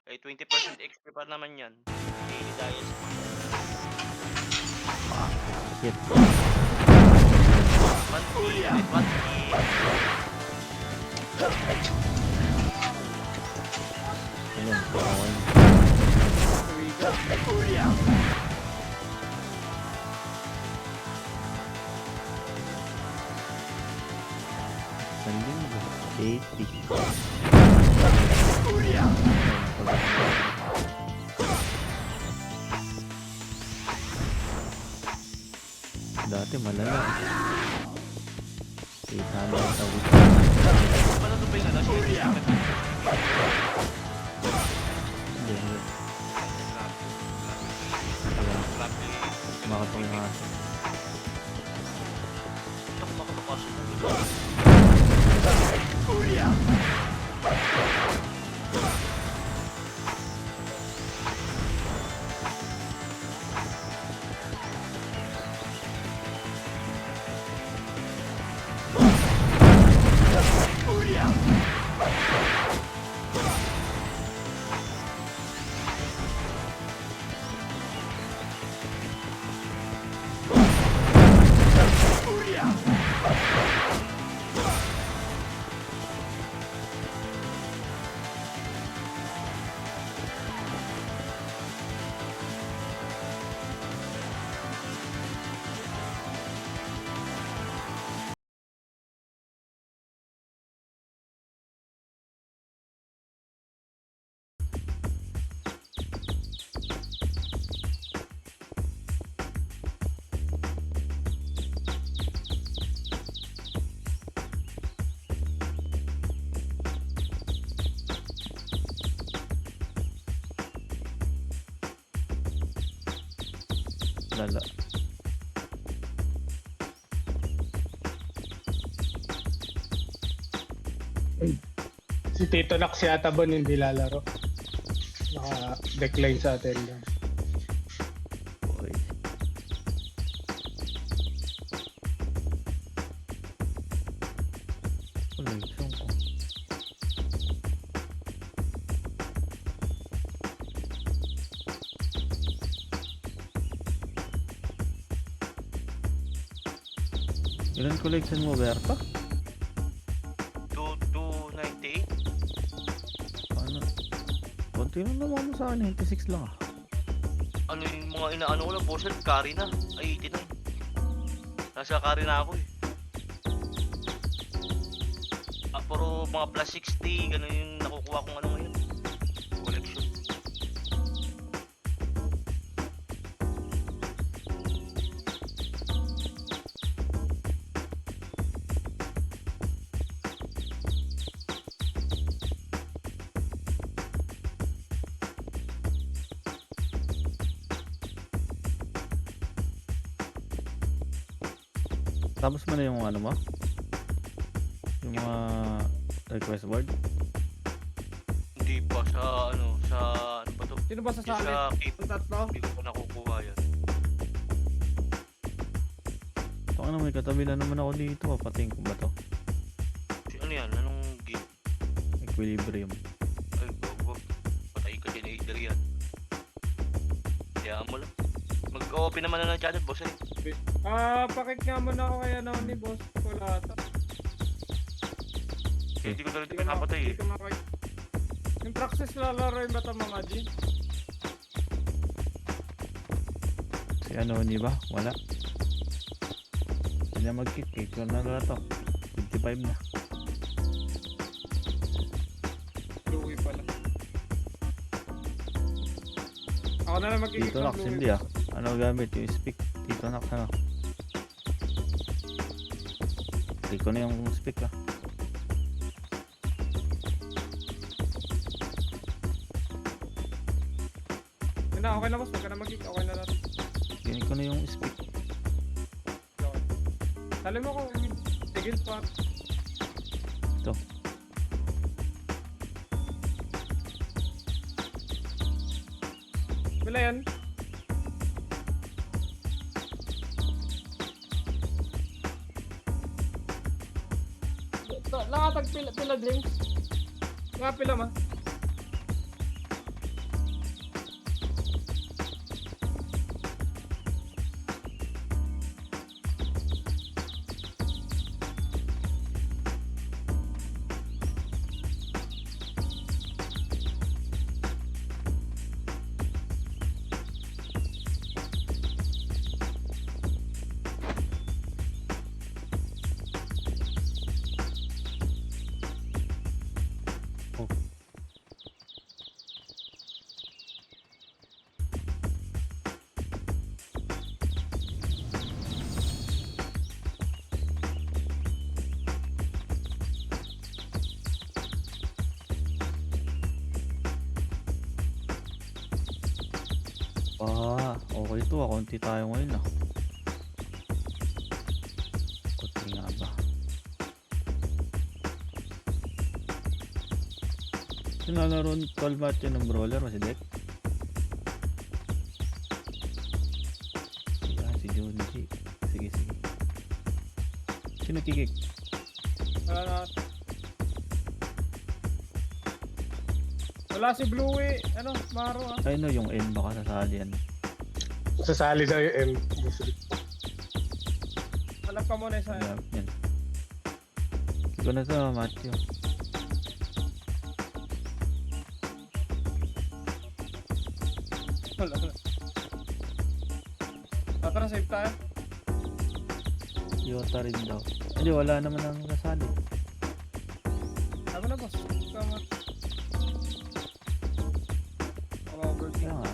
Eh, 20% extra pa naman yan. Daily diet. Shit. Monthly, ulit monthly. Ayun, okay. Sanding ba? 80. Dati malala. 800 a week. Paano ito ba yung ano? Hindi, hindi. Grabe. Makatong nga. Ito kung makapapasok mo. Lala. Si Tito Nax yata ba hindi lalaro? Naka-decline sa attendance. Boy. Connection ko. Ilan collection mo, Berta? 298. Ano? Konti lang naman mo sa akin, 96 lang ah. Ano yung mga inaano ko lang, boss, carry na. Ay, 89. Nasa carry na ako eh. Puro mga plus 60, gano'n yung nakukuha kong ano ngayon. Collection. Tapos mo na yung ano mo? Yung mga request board? Hindi pa sa ano ba to? Sino ba Yung sasali? sa Cape, Ang tatlo? hindi ko pa nakukuha yan. Ito ano, may katabi na naman ako dito. Pating ko ba to? Ano yan? Anong game? Equilibrium. Ay, wag. Patay ka din yan. Kaya mo lang. Mag-open naman na ng channel, boss eh. Pakik nga muna ako kaya naman ni boss. Wala ata. Hindi ko talaga nakapatay eh. Hindi ko makik. Yung Praxis lalaroin ba ito mga G? Si ano, hindi ba? Wala. Hindi na mag-kick eh. Kung na to. 55 na. Louie pala. Ako na lang magkikik Tito Nax, hindi ah. Ano gamit? Yung speak. Tito Nax, ano? Hindi ko na yung speak ah. Okay na boss, huwag ka na mag-kick. Okay na natin. Ganyan ko na yung speak. Okay. Tali mo ko, tigil pa. Ito. Wala yan. Nakatag pila James. Nga pila ma. Okay to ah. Konti tayo ngayon ah. Konti nga ba? Sinalaro ng 12 match yun ng brawler mo si Dek? Si Junji. Sige. Sino kikik? Wala na. Wala si Bluey. Ano, Maro ah. Ay no, yung N baka sasali yan. Sasali na yung M. Hanap ka muna isa. Yan. Hindi ko na to, Matthew. Wala na. Tara, save tayo. Yota rin daw. Hindi, wala naman ang kasali. Tama na, boss. Tama. Kaya nga.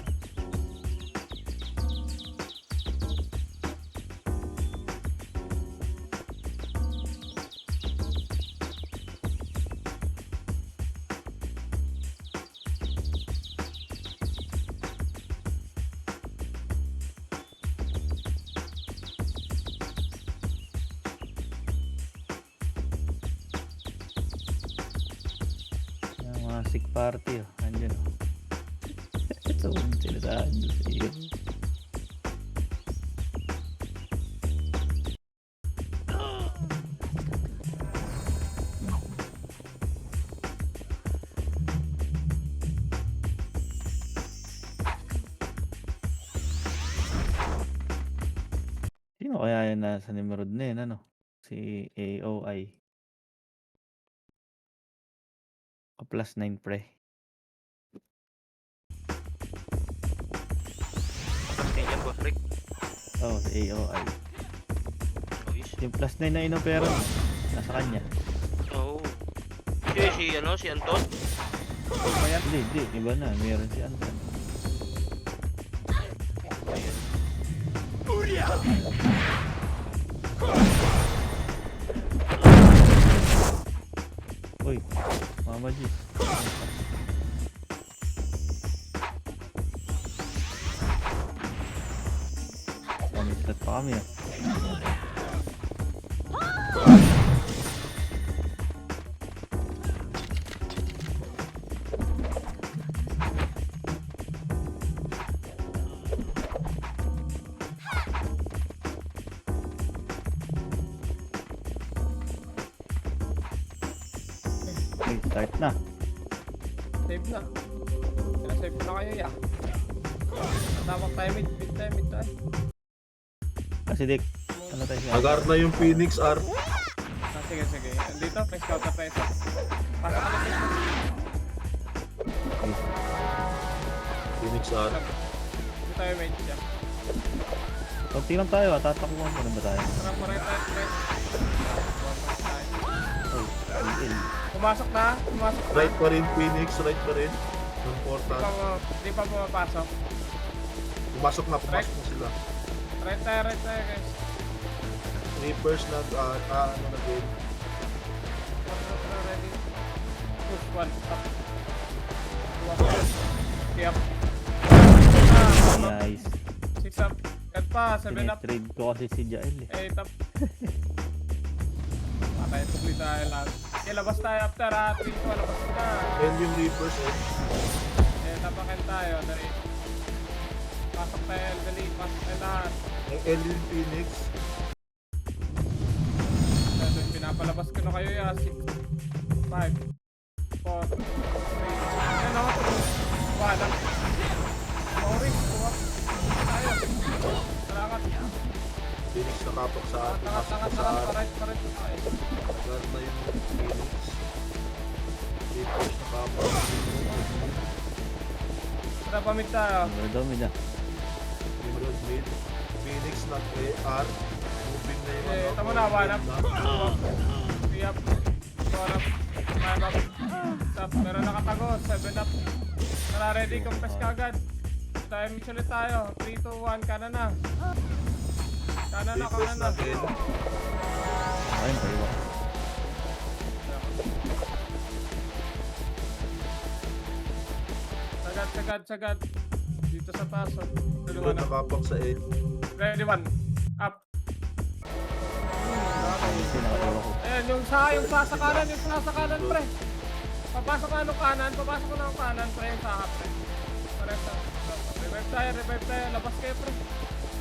Yung mga sick party oh. Andyan oh. Ito sila sa andyan sa iyo. Sino kaya yan nasa Nimrod na yun, ano? Si AOI. Plus 9 pre. Basta yan, boss Rick. Oh, si AOI. Ayos. Yung plus 9 na inopera, nasa kanya. Oo. Si Anton. Ayan. Hindi. Iba na. Meron si Anton. Uy, Mama G. Pamislat pa kami ah. Okay, start na. Save na. Save na kayo, ya. Tawag tayo mid tayo. Kasi Dick, ano tayo siya? Agar na yung Phoenix R. Sige. Dito, press counter tayo sa. Pasok ka na. Phoenix R. Dito tayo main siya. Kunti lang tayo ah, tatakuhan pa rin ba tayo? Tara, maray tayo, press. Oh, BL. Pumasok na. Right pa rin Phoenix, right pa rin. Yung portal. Di pa pumapasok. Pumasok na sila. Right tayo guys. Reapers na game. Ready. Push one up. Okay up. Nice. 6 up. Cut pa, 7 up. Sinetrade ko kasi si Jael eh. 8 up. Patay, tugli tayo lahat. Okay, labas tayo after ha. 3 to, labas na. And yung Reapers Tapakin tayo. Dali. Pasok tayo, dali. Pasok tayo lahat. yung L yung Phoenix. Pinapalabas ko na kayo ya. 6, 5, 4, 3. Ayan ako. Wala. Sorry. Kuha. Tayo. Salamat. Phoenix nakapak sa atin. Tangat. Parait. Agar na yung Phoenix. Reapers nakapak. Tara, pamit tayo. Ang dami na. Emerald mid. Phoenix nag-AR. Moving na yung Tama na, one up. 3 up. 4 up. 5 up. Stop. Meron nakatago. 7 up. Tara, ready. Compress ka agad. Tayo, mix ulit tayo. 3, 2, 1. Kanan na. Reapers nag-N. Ayun, kayo. Sagad. Dito sa taas. Oh. Hindi Dalawa na. nakapak sa L. Ready, one. Up. Kasi nakatawa ko. Ayan, yung sa kanan, pre. Papasok ka ng kanan, pre, yung sa pre. Pareho. Revive tayo. Labas kayo, pre.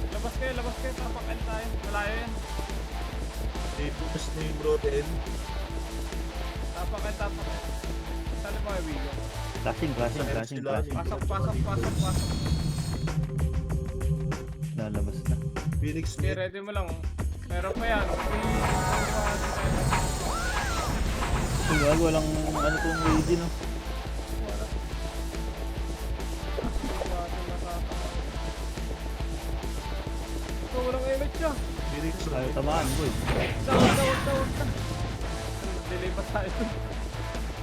Labas kayo. Tapakan tayo. Malayo yan. Tapos na yung broken. Tapakan. Saan mo yung video? Flashing. Pasok. Lalabas na. Phoenix Okay, Smith. ready mo lang. Meron pa yan. Wag, walang ano tong ready, no? Ito, walang image siya. Phoenix Ayaw Smith. tamaan, boy. Wag ka. Delay pa tayo.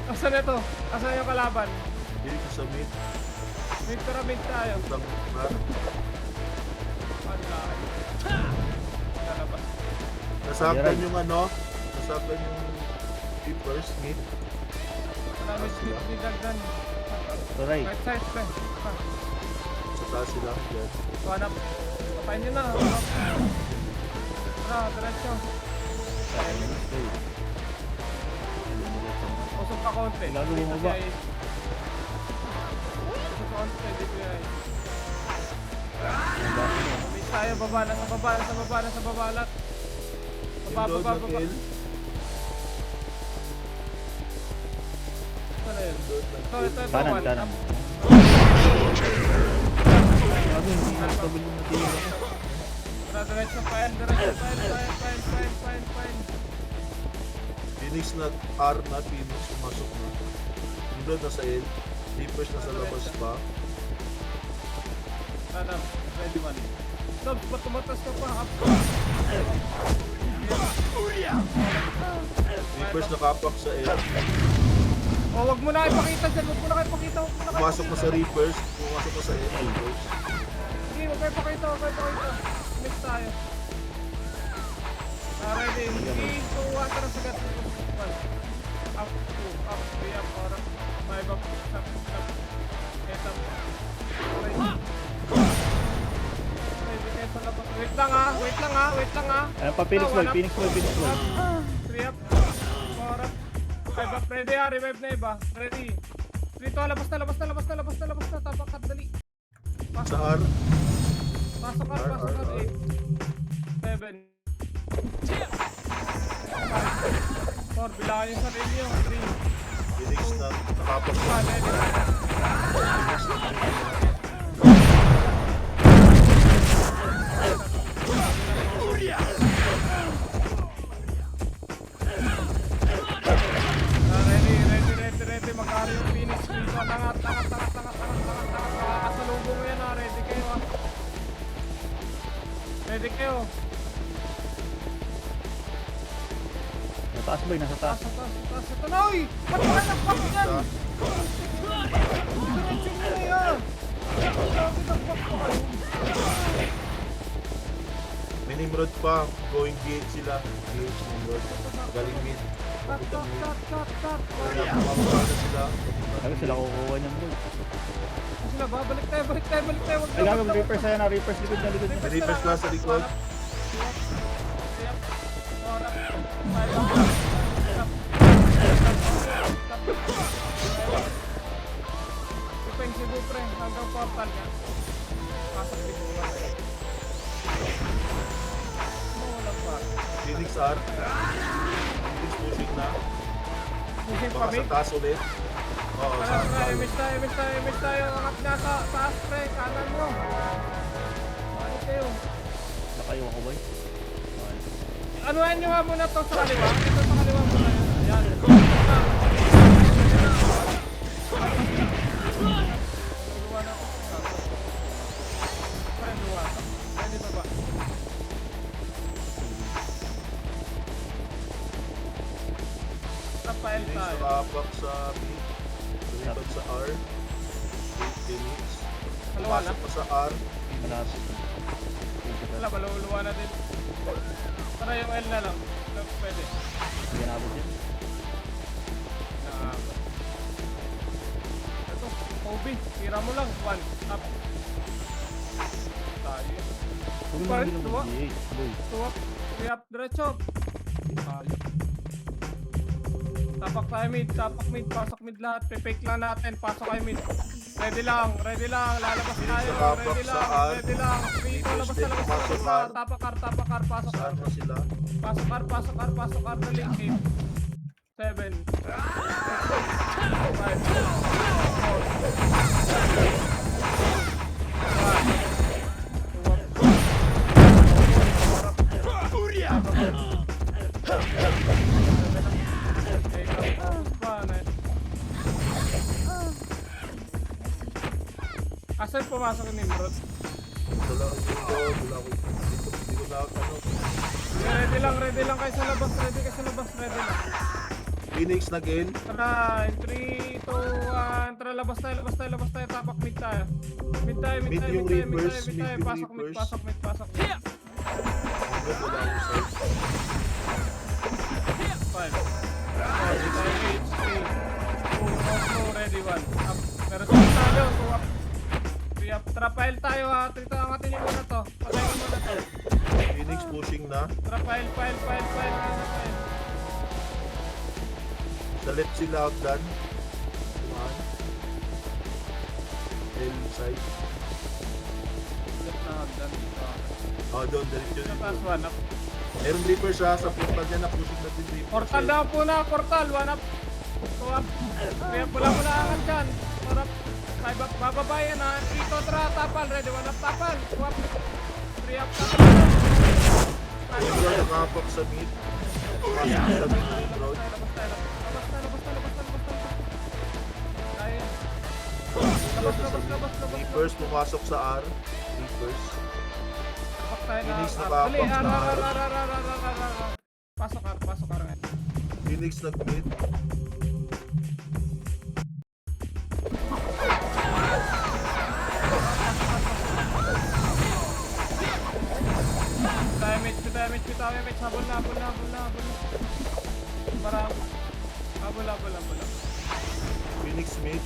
Asan na to? Asan yung kalaban? Phoenix Smith. Mid tayo. Utang na. Wala. Lalabas. Nasaktan yung ano. Nasaktan yung Reaper Smith. Marami ni Dagdan. Aray. Right side, pre. Sa taas sila. Yan. Hanap. Papain nyo na. Tara, diretso. Usok pa konti. Lalo bumaba. Usok pa konti, DPI. Mabis tayo, baba, nasa baba lahat. Yung load ng L. Ito na yun. Ito, Kanan. one. Sabi, hindi nakatabil yung natin ako. Tara, diretso, file. Phoenix na R na. Phoenix pumasok na. Yung load nasa L. Reapers nasa labas pa. Tanam, ready man. Stop, ba't tumatas ka pa? Up. Reapers nakapak sa L. Oh, wag mo na ipakita dyan. Wag mo na ipakita. Pumasok na sa Reapers. Pumasok na sa L. Reapers. Sige, wag kayo ipakita. Mix tayo. Ready. 3, 2, 1. Tara, sagat. Up, 2, up, 3, up, or up. May back, stop. Get up. Ready kayo sa labas. Wait lang ha. Ayan pa, Phoenix Boy. 3 up. 4 up. 5 up. Ready ha. Revive na iba. Ready. 3 to. Labas na. Tapakat. Dali. Sa R. Pasok ka. 8. 7. 4. Bilangin yung sarili nyo. 3. Phoenix na nakapak sa Ready. Ready. Magkari yung Phoenix dito. Tangat. Makakasalubong mo yan ha. Ready kayo. Nasa taas, boy. Nasa taas. Taas. Ito na, uy! Ba't ka nag-pop yan? Diretso mo na yan. Bakit nag-pop ka kayo? May Nimrod pa. Going gate sila. Gate Nimrod. Galing mid. Cut. Kaya pumapaka na sila. Sabi sila kukuha niyan, boy. Sila, balik tayo. Wag Ay, gagawin Reapers ayan na. Reapers, likod na. May Reapers na sa likod. Ipeng si Bupre, hanggang portal niya. Pasok dito ba? Walang pa. Phoenix R. Phoenix pushing na. Pushing pa, Baka sa Big. taas ulit. Oo, sa Image tayo. Angat na sa taas, pre. Kanan mo. Ano kayo? Nakayo ako, boy. Anuhan nyo nga muna to sa kaliwa. Ito sa kaliwa muna. Ayan. Luwa na. Parang luwa. Ready pa ba? Rafael Phoenix tayo. nakapak sa mid. Lumipad sa R. Phoenix. Kaliwa na. Pumasok pa sa R. Malapit. Wala, maluluwa na din. Tara yung L na lang. Pwede. Hindi nabot yan. Ito. OB, tira mo lang. 1, up. Tayo. Huwag mo Parang naman tuwa. mag-DH, boy. 2 up, 3 up, diretso. Tayo. Tapak tayo mid, pasok mid lahat. Pe-fake lang natin, pasok tayo mid. Ready lang, lalabas tayo. Tapak sa R. Ready lang. Dito, labas na, labas na, labas na. Tapak R, pasok R. Saan na sila? Pasok R, dali. 8, 7, 5, 4, 3, 2, 1. Asan pumasok yung Nimrod? Wala ako dito. Wala ako dito. Hindi ko na ano. Ready lang kayo sa labas, ready lang. Phoenix nag-in. Tara, 3, 2, 1. Tara, labas tayo. Tapak mid tayo. Mid tayo. Yung Reapers, mid yung Pasok mid. Reapers. Pasok. Wala ako sa 5. Ready tayo, 8, 3, 2, 1, ready, 1. Up. Pero sa tayo, 2 up. 3 up. Tara, file tayo ha. Trito, angatin nyo muna to. Patayin nyo muna to. Phoenix pushing na. Tara, file. Sa left sila outdone. Tumahan. L side. Left na hagdan. Doon, diretso Dito, taas, dito. 1 up. Meron Reapers ha. Sa portal niya na pushing natin Reapers. Portal na po na, portal. 1 up. 2 up. 3 up. Wala angat dyan. 4 up. 5 up. Bababayan ha. 3 to, tara. Tapal. Ready. 1 up. Tapal. 2 up. 3 up. Tapal. Ito nakapak sa mid. Pumasok sa mid ng road. Reapers pumasok sa R. Reapers. Phoenix nakapak sa R. Pasok R ngayon. Phoenix nag-mid. Damage. Habol na. Parang. Habol. Phoenix mid.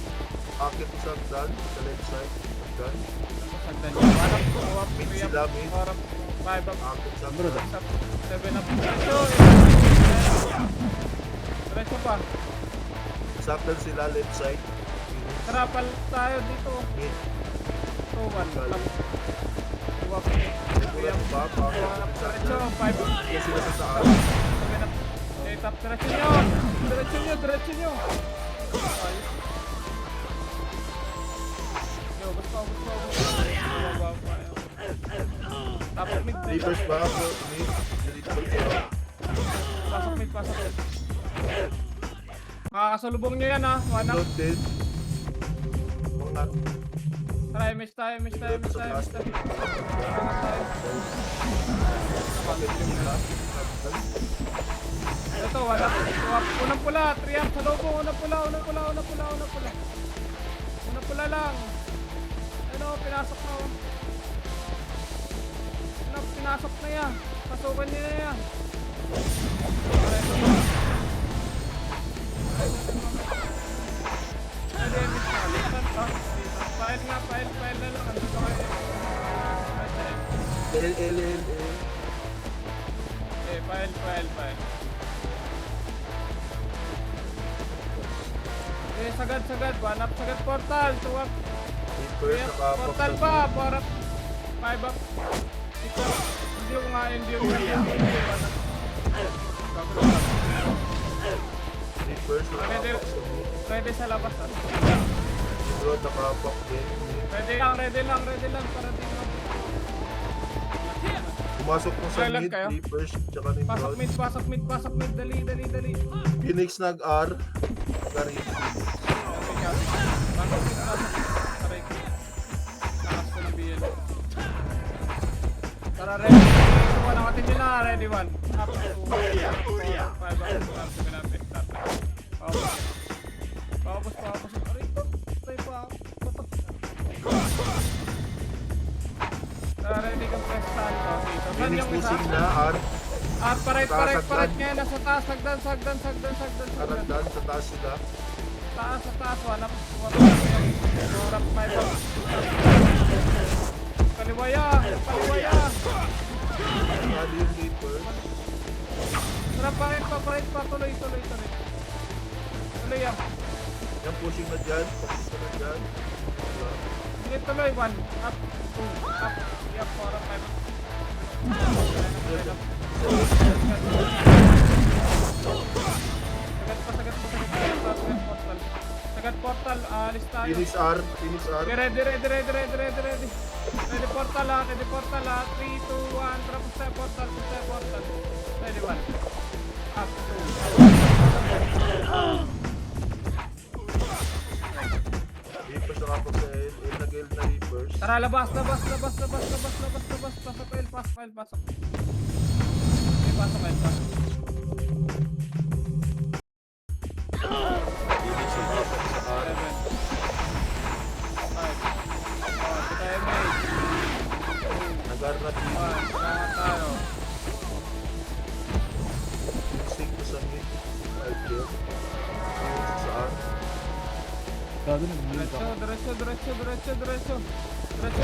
Akit sa Agdan. Sa left side. Agdan. Sagdan yun. Parang 2 up, Mid 3 up, sila, mid. 4 up, 5 up, Akit sa Bro, Agdan. 6 up, 7 up. Diretso pa. Sa Agdan sila left side. Phoenix. Trapal tayo dito. Mid. 2, 1 up. 2 up. 3 Wala up. pa. 2 up. Diretso, 5 up. Kaya sila sa taas. 7 up. 8 up. Diretso nyo. Ayos. Yo, basta. Tapos mid. Reapers ba? Mid. Dito ba sila? Pasok mid. Makakasalubong nyo yan ha. 1 up. Load din. Mga Tara, miss tayo. Reapers sa taas. Angat tayo. Bakit sila? Agdan. Ito, wala. Unang pula, 3 up sa lubong. Unang pula. Unang pula lang. Ano, pinasok na. Pinasok na yan. Pasukan niya na yan. Pwede, miss na. Lisan pa. File na lang. Andito kayo. L. File. Okay, sagad. 1 up, sagad portal. 2 up. Reapers nakapak Portal sa pa. mid. 4 up. 5 up. 6 up. Hindi ko nga. 1 up. Reapers nakapak sa mid. Ready sa labas. Road nakapak din. Ready lang. Para di mo. Pumasok mo sa Kailan mid. kayo? Reapers. Tsaka Nimrod. Pasok mid. Dali. Phoenix nag-R. Nag-R. Pasok mid. Aray ko. Lakas ko na BL. Tara, ready. Ito na katin nila. Ready, 1. Up. 2, 5 up. 7 up. Paubos. Aray ko. Patay pa ako. Tara, ready kang press saan ko. Saan Phoenix yung isa? pushing na. R. Paret Sagdan. ngayon. Nasa taas. Sagdan. Aragdan. Sa taas sila. taas. One up. Four up, five up. Kaliwaya. Nali yung Reaper. Tara, pakit pa. Tuloy. Tuloy yan. Yan, pushing na dyan. Sige, tuloy. One up, two up. Yeah, four up, five up. Sagad portal, alis tayo. Phoenix R. Okay, ready. Ready portal ha. 3, 2, 1. Tara, push tayo portal. Ready, 1. Up, 2. Reapers nakapag sa L. L na Reapers. Tara, labas. Pasok, L. Pasok. Okay, pasok, L. Phoenix nakapag sa R. 7, 5, 4, Nagar na Phoenix. 1, tayo. Sync ko sa mid. 5 kill. Phoenix sa R. Gago nag-build ako. Diretso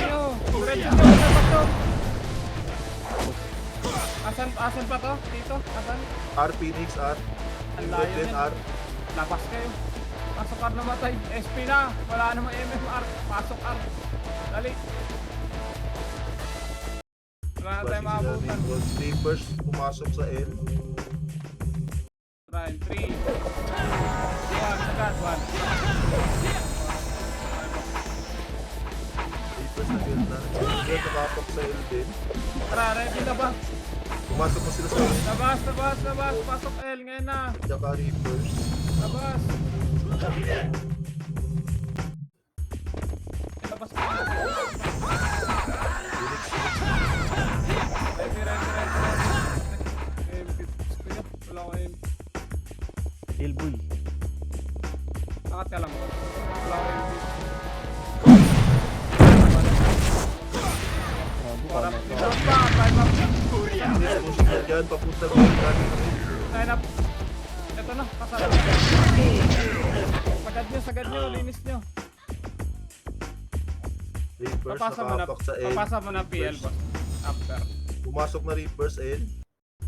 nyo. Dapat to. Asan pa to? Dito? Asan? R Phoenix R. Ang layo Then yan. R. Lapas kayo. Pasok R namatay. SP na. Wala namang MMR. Pasok R. Dali. Wala na tayo maabutan. Reapers pumasok sa L. Ryan, 3. 1. Agad. 1. Reapers na kill na. Reapers nakapag sa L din. Tara, ready na ba? Pumasok na sila sa L. Labas. Pasok L ngayon na. Tsaka Reapers. Labas. Labas ka. Phoenix. Ready. Kuya, wala ko yun. Tailbull. Angat ka lang. Wala ko yun. Gago Para ka. pinag pa. 5 up. Phoenix pushing na dyan. Papunta ko yung galing mid. 9 up. Ito na. Pasal. Sagad nyo. Linis nyo. Reapers Papasa mo na PL boss. After. Pumasok na Reapers L.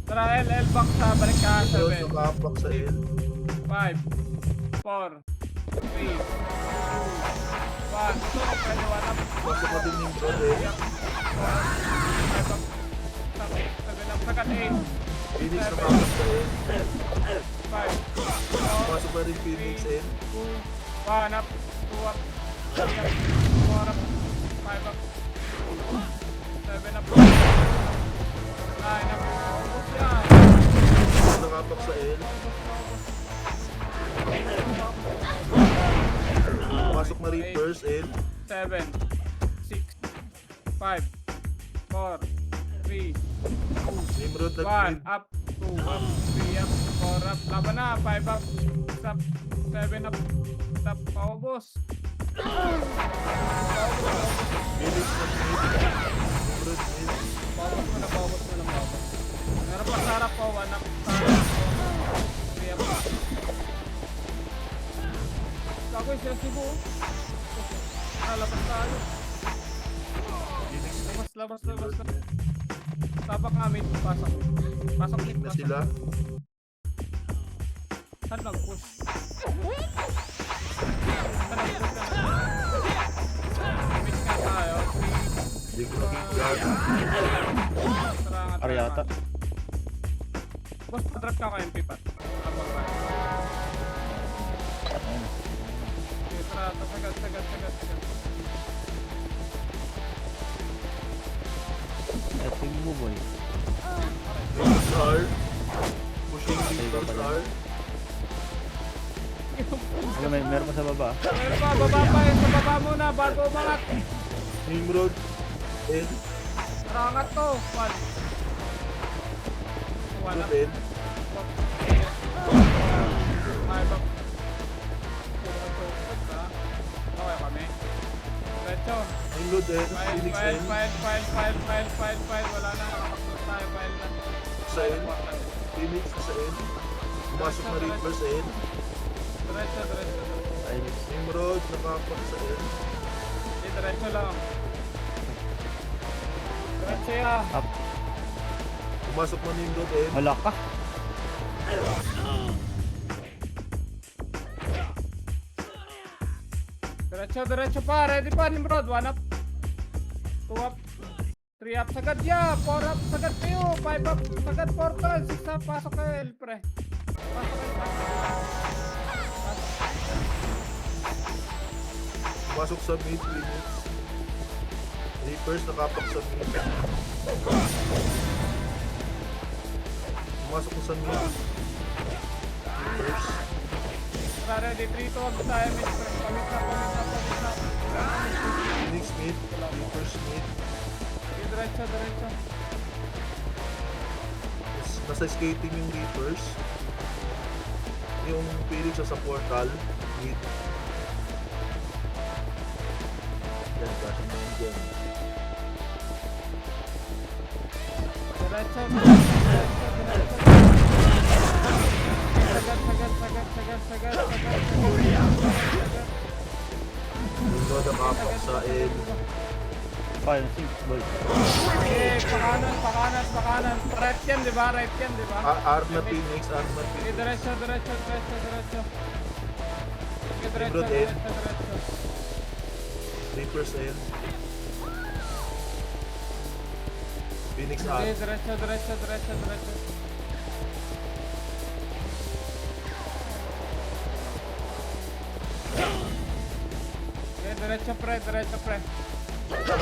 Tara, L box ha. Balik ka. Reapers 7, nakapak sa L. 5, 4, 3, 2, 1. So, pwede 1 up. Pumasok na din yung Broad L. 5 up. 7 up. Sagad 8. Phoenix nakapak sa L. 5, 4, Pumasok na rin Phoenix L. 2, 1 up. 2 up. 3 up. 4 up. 5 up. 7 up. 9 up. Ubus yan. Phoenix nakapak sa L. Pumasok na Reapers L. 7, 6, 5, 4, 3, Nimrod 1 nag-mid. up, 2 up, 3 up, 4 up, laban na, 5 up, 6 up, 7 up, up, paubos. Phoenix nag-mid. Nimrod mid. Paubos mo na. Meron pa sa harap po, 1 up, 3 up. Kagoy, sila sibo. Labas tayo. Phoenix Labas. Tapak namin, pasok. Pasok push ulit, na pasok. sila. Saan nag-push? Miss nga tayo. Hindi ko nakikiyag. Aryata. Boss, pa-drop ka ko MP pat. Abang ba? Ayun. Okay, tara, sagad. Ito yung buboy. Reapers R. Pushing Reapers R. Alam, meron pa sa baba. Meron pa, baba pa yun. Sa baba muna, bago umangat. Nimrod L. Tara, angat to. 1. 1 up. L. 5 up. Okay kami. Diretso. Nimrod L. Phoenix L. File. Wala na. Nakapagpunta tayo. File na. Sa L. Phoenix sa L. Pumasok na Reapers L. Diretso. Ayos. Nimrod, nakapak sa L. Hindi, diretso lang. Diretso yan. Up. Pumasok na Nimrod L. Wala ka. Diretso, diretso pa. Ready pa, Nimrod. 1 up. 2 up. 3 up. Sagad ya. 4 up. Sagad kayo. 5 up. Sagad portal. 6 up. Pasok kayo, El, pre. Pasok kayo. Pumasok sa mid, Phoenix. Reapers, nakapak sa mid. Pumasok ko sa mid. Reapers. Tara, ready. 3 to 1 tayo. Pamit na, pamit na, pamit na. Phoenix mid. Reapers mid. Okay, diretso, diretso. Nasa skating yung Reapers. Yung Phoenix sa portal. Mid. Yan, kasi na yun dyan. Diretso, diretso, diretso. Sagad, sagad, sagad, sagad, sagad, sagad, sagad. Nimrod, nakapak sa L. Fire, six, boy. Okay, pakanan, pakanan, pakanan. Right yan, di ba? Right yan, di ba? Arm na Phoenix, arm na Okay, Phoenix. diretso, diretso, diretso, diretso. Okay, diretso, Nimrod, diretso, diretso. Reapers L. Phoenix Okay, arm. diretso, diretso, diretso, diretso. Okay, diretso pre, diretso pre.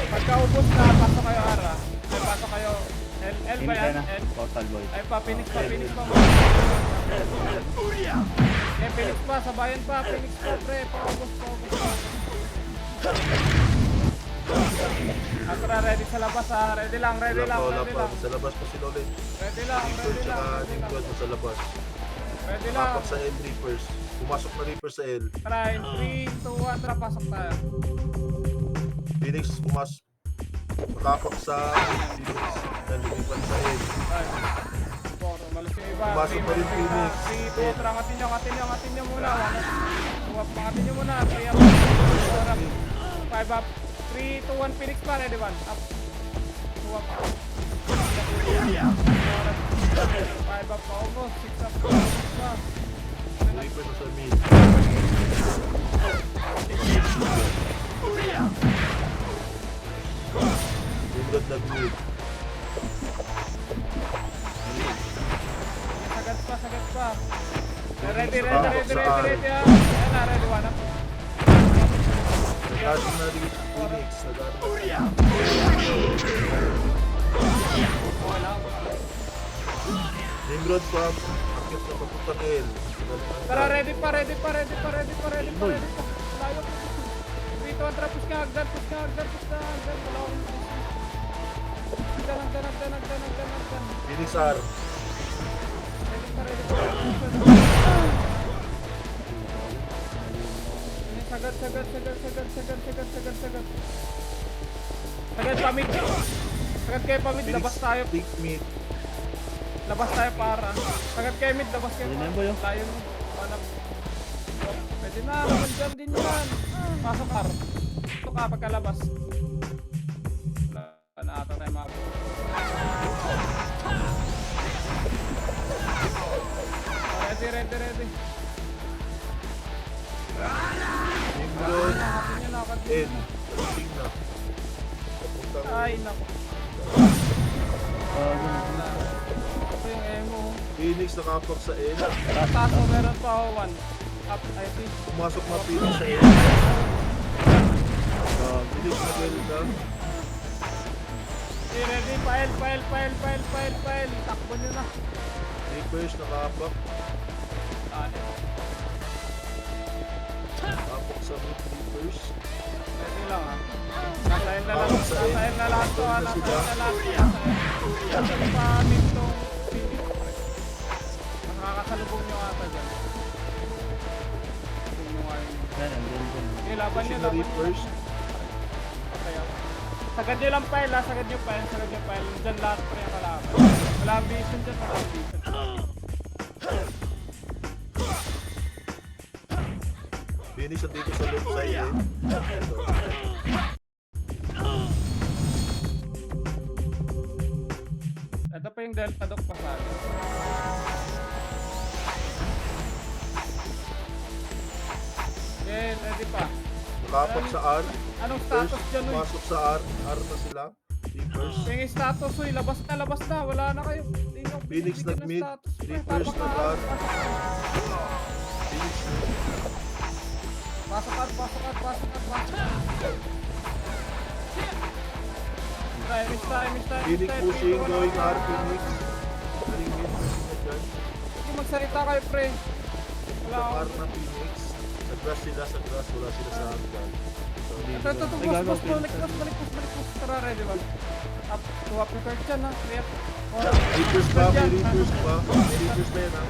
Pagka ubos na, pasok kayo Ara. Ay, pasok kayo. L ba Hindi ka yan? na. L? Portal boy. Ay, pa, Phoenix pa, Phoenix pa. Okay, Phoenix pa, sabayan pa, Phoenix pa, pre. Paubos, paubos, paubos. Atra, ready sa labas ha. Ready lang, ready lang, Wala ready pa. lang. Sa labas pa sila ulit. Ready lang, Reapers ready lang, tsaka ready lang. Nimrod sa labas. Ready lang. Nakapak sa L Reapers. Pumasok na Reapers sa L. Tara, in 3, 2, 1, tara, pasok tayo. Phoenix pumasok. Nakapak sa Phoenix. Nalilipan sa L. Ay. Poro, malas yung iba. Pumasok pa rin Phoenix. 3, 2, tara, angatin nyo, angatin nyo, angatin nyo muna. 1 up, angatin nyo muna. 3 up, 4 up, 5 up. 3, 2, 1, Phoenix pa, ready 1. Up. 2 up. 4 up. 5 up, paubos. 6 up, paubos pa. Reapers na sa mid. Nimrod nag-mid. Sagad pa, sagad pa. Ready, ready, Pasok ready, sa ready, R. ready, ah. Ayan na, ready, 1 up. Nag-asin na rin Phoenix. Nag-asin na rin. Okay lang. Nimrod pa. Akit na papuntang L. Tara, ready pa, ready pa, ready pa, ready pa, ready pa, ready pa. Layo pa. Dito, tara, push ka, hagdan, push ka, hagdan, push ka, hagdan. Wala akong push. Hagdan, hagdan, hagdan, hagdan, hagdan, hagdan. Phoenix R. Ready pa, ready pa. Sagad, sagad, sagad, sagad, sagad, sagad, sagad, sagad. Sagad, pamit. Sagad kayo pamit, labas tayo. Take mid. Labas tayo para. Sagad kayo mid, labas kayo. Pwede na yan, boy, oh. Tayo mo. Hanap. Pwede na, naman dyan din yan. Pasok kar. Ito ka pagkalabas. Wala na ata tayo mga. Ready, ready, ready. Nimrod. Nakatin nyo, nakatin L. nyo. Tingin na. Papuntang Ay, naku. Wala. Ito yung emo. Phoenix nakapak sa L. Taso, meron pa ako 1. Up, I think. Pumasok na Phoenix sa L. Phoenix na L na. Okay, ready, pael, pael, pael, pael, pael, pael. Takbo nyo na. Reapers nakapak. Nakapak sa mid Reapers. Ready lang ha. Nasahin na lang, Pasok sa L. nasahin na lahat to ha. Pasok na Nasahin na sila. lahat. Nasahin pa amin tong Phoenix. Nakakasalubong nyo ata dyan. Salubong nyo nga yun. Yan, andun dun. Okay, laban nyo, Pushing na laban nyo. Reapers. Okay, okay. Sagad nyo lang pael ha, sagad nyo pael, sagad nyo pael. Dyan lahat pa yung kalaban. Wala ang vision dyan, wala ang vision. Phoenix dito sa left side eh. Ito. Ito pa yung Delta Doc pa sa atin. Okay, ready pa. Nakapak sa R. Anong First, status dyan, uy? pumasok sa R. R na sila. Reapers. Yung status, uy. Labas na. Wala na kayo. Hindi nyo Phoenix binibigyan ng nag-mid. status, pre. Reapers Tapak na, nag-R. pasok na. Phoenix Pasok. Time. Phoenix pushing, going R. Phoenix. Galing mid. Dyan. Hindi magsalita kayo, pre. Wala Sa ako. R na Phoenix. Sa grass sila. Sa grass. Wala sila sa hanggan. Ito, Ay, gago, boss. Phoenix. Balik. Tara, ready ba? Up, to up record dyan, ha. Rep. Reapers pa. May Reapers pa. May Reapers na yan ha.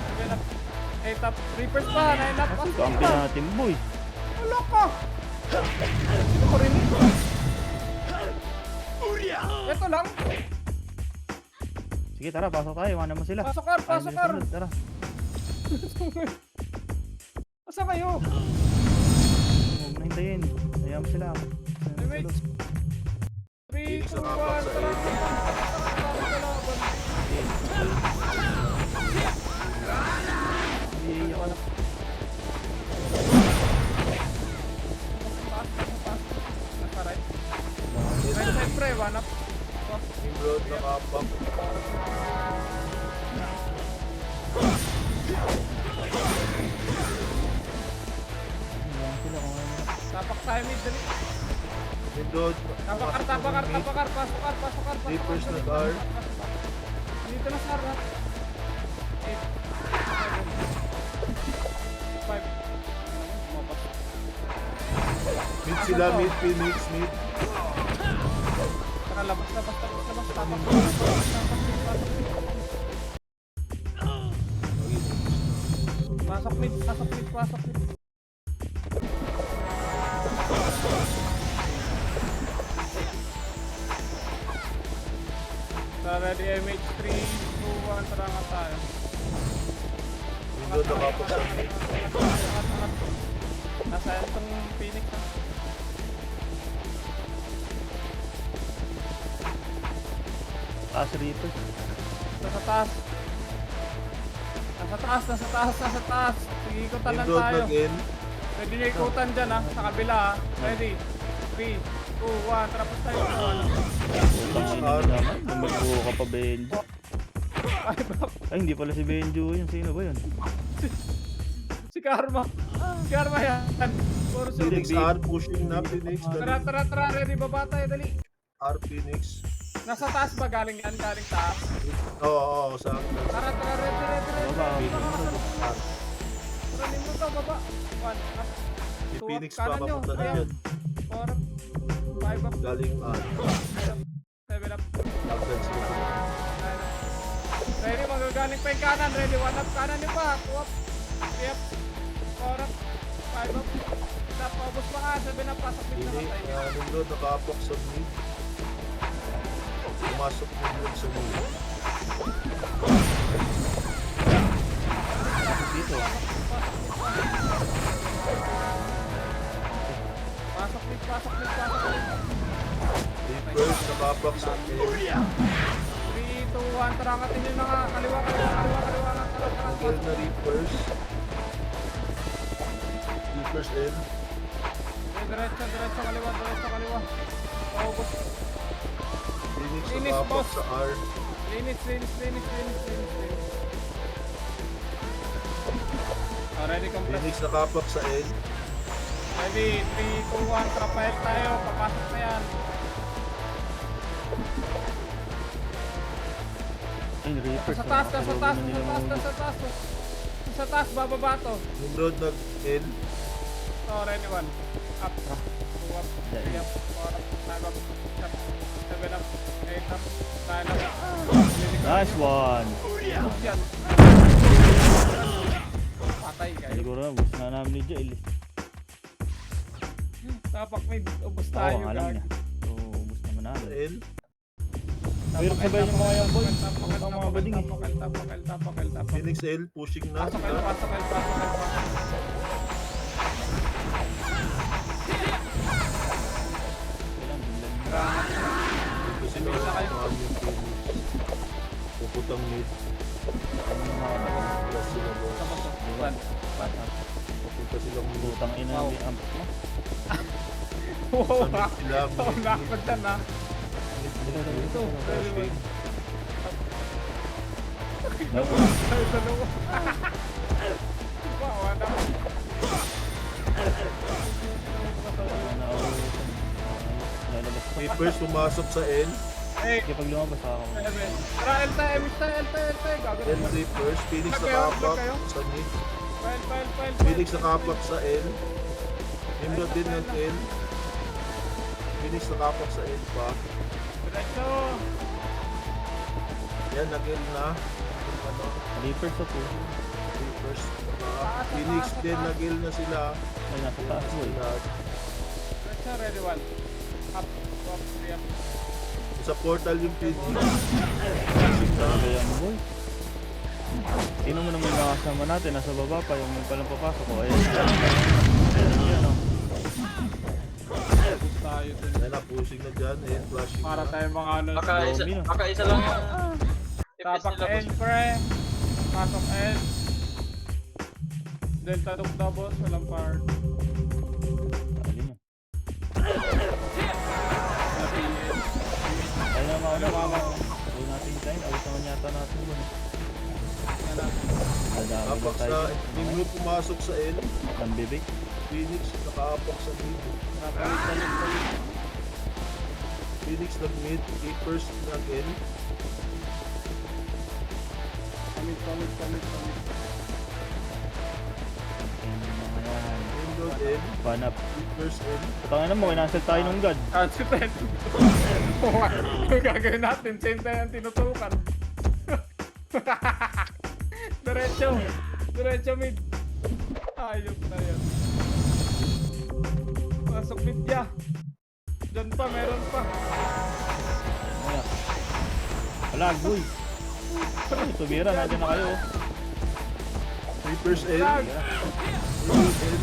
8 up. Reapers pa. 9 up. Ito ang natin, boy. Wala ka. Sino ko rin ito? Ito lang. Sige, tara, pasok tayo. Iwanan mo sila. Pasok ka. Ayun, tara. Asa kayo? Huwag mo na hintayin. Hayaan mo sila. Wait. 3, 2, 1. Phoenix ang apat sa Tara. A. Iiyak ka na. Nasa right. Right side, pre. 1 up. Road nakapak. Iiyak sila kung ano. Tapak tayo mid. Dali. Road. Tapakar. Pasok. Reapers nag-R. Dito na sa harap. 8. 5. Mid sila. Mid. Phoenix. Mid. Tara, labas. Tapak. Pasok mid. Tara, ready, MH3, 2, 1, tara nga tayo. Road nakapak sa mid. Angat. Nasa itong Phoenix na. Taas rito. Nasa taas. Sige, ikutan lang Road tayo. nag-in. Pwede nyo ikutan dyan, ha. Sa kabila, ha. Ready, 3, 2, 1, tara pa tayo. Utang ina mo naman. Nung magbuo ka pa, Benjo. Ay, hindi pala si Benjo yun. Sino ba yun? Si Karma yan. Puro Phoenix sulit. R. Pushing na. Phoenix. Tara, ready, baba tayo, dali. R. Phoenix. Nasa taas ba galing yan? Galing taas. Oo. Sa Tara, ready. Baba. Tara, limbo to, baba. 1 up. si 2 up, Phoenix pa. kanan nyo. Papunta na Ayan. dyan. 4 up. 5 up. Galing R. 7 up. Agad sila. 9 up. Ready, magagaling pa yung kanan. Ready, 1 up. Kanan nyo pa. 2 up. 3 up. 4 up. 5 up. Stop, paubos pa ka. 7 up. Pasok dito Pili. naman tayo. Nindot nakapak sa mid. Pumasok nindot sa mid. Dito. Pasok mid. Reapers nakapak sa mid. 3, 2, 1. Tara, angatin nyo na nga. Kaliwa. Tara. Again na Reapers. Reapers in. Diretso, kaliwa. Paubos. Phoenix Linis, nakapak boss. sa R. Linis. Ready, compress. Phoenix nakapak sa N. Ready, 3, 2, 1, trapahit tayo. Papasok na yan. Ay, Reapers. Sa taas, bababa to. Nimrod nag-N. So, ready, 1. Up. 2 up. 3 up. 4 up. 5 up. 6 up. 7 up. 8 up. 9 up. Nice one. Yan. Patay kayo. Siguro, gusto na namin ni Jail. Tapak may ubos Oo, tayo. ang alam niya. gag. So, ubus naman Sa namin. N. Pero sabay yung mga yan, boy. Tapakal, Ang mga bading eh. tapakal. Phoenix L. Pushing na. Pasok. ang mid. Wala sila boss. Tapos, one. Papunta silang mid. Putang ina Wow. ni amp mo. Wow, Sa mid sila, oh, mid, nakapad dyan ha. Ito. Very well. Naku. Ay, dalawa. Wow, ano? Lalabas pa. Reapers pumasok sa N. Hey, Kaya pag lumabas ako. tara, LTM, LTM. Gagawin N mo. Reapers. Phoenix Lag kayo, nakapak lag kayo. sa mid. File. Phoenix nakapak sa N. Nimrod din ng N. Phoenix nakapak sa N pa. Diretso. Yan, nag-L na. Yung ano, Reapers sa po. Reapers. Phoenix din, nag-L na sila. Ay, nasa taas mo eh. Lahat. Diretso, ready one. Up, three up. Sa portal yung Phoenix. Talaga yan boy. Sino mo naman yung nakasama natin? Nasa baba pa yung palang papasok ko. Ayan. Ayan o. Push tayo dun. Yan na, pushing na dyan. Ayan, flashing Para na. tayo mga ano. Baka isa lang yung FPS Tapak nila, L, pre. Pasok L. Delta double, walang power. Alin yun? Napili. Kaya na mauna. Huwag natin yung time. Awit naman yata natin yun. Yan na. Dadami Tapak na tayo. sa Nimrod pumasok sa N. Ang bibig. Phoenix nakaapak sa mid. Palit. Phoenix nag-mid. Reapers nag-N. Pamit. Ayan yung mga yan. Nimrod N. Banap. Reapers N. Patangin na mo. Kinansel tayo ng god. Concentrate. Yung gagawin natin, same time ang tinutukan. Diretso mid. Ayok na yan. Pasok mid ya. Diyan pa, meron pa. Ayan. Wala, boy. Ay, tubira. Nandiyan na kayo. Reapers N. Lag. Nimrod N.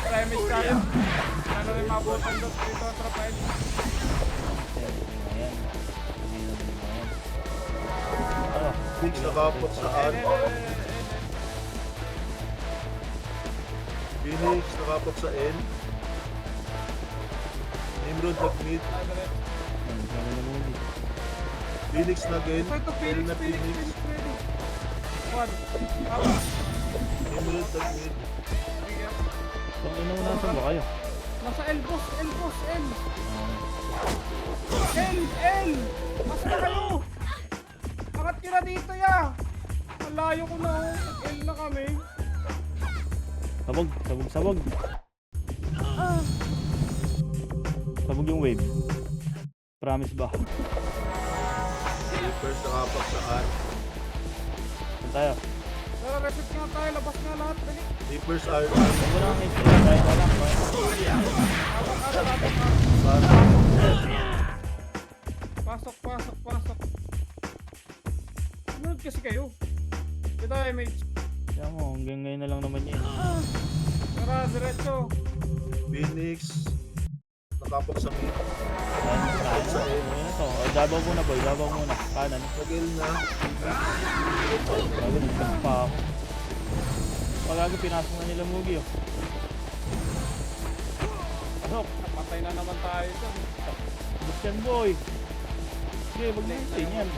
Premise tayo. Ano rin mabutan doon dito sa Rafael. Ayan. Ayan. Tubira na yung mga yan. Ah. Phoenix nakaapak sa R. Phoenix nakapak sa N. Nimrod nag-mid. Ayan. Gano'n na movie. Phoenix nag-N. Ito, L Phoenix, na Phoenix, Phoenix. Phoenix, ready. One. Tama. Nimrod nag-mid. Sige. Kung ina mo nasan ba kayo? Nasa L, boss, L. Ah. L! Basta kayo! Angat ka na dito, ya! Malayo ko na, oh. L na kami. Sabog. Sabog yung wave. Promise ba? Reapers nakapak sa R. Saan tayo? Tara, reset nga tayo. Labas nga lahat. Dali. Reapers R. Huwag mo lang hit. Tayo na lang. Pasok. Sunod kasi kayo. Ito, MH. Kaya mo, hanggang ngayon na lang naman yan. Tara, diretso. Phoenix nakapak sa mid. Ayan na to. O, dabaw muna boy. Dabaw muna. Kanan. Nag-L na. Bago nagtag pa ako. Pagago pinasok na nila Mugi oh. Pasok. Patay na naman tayo dyan. Bus yan boy. Sige, wag na hintayin yan.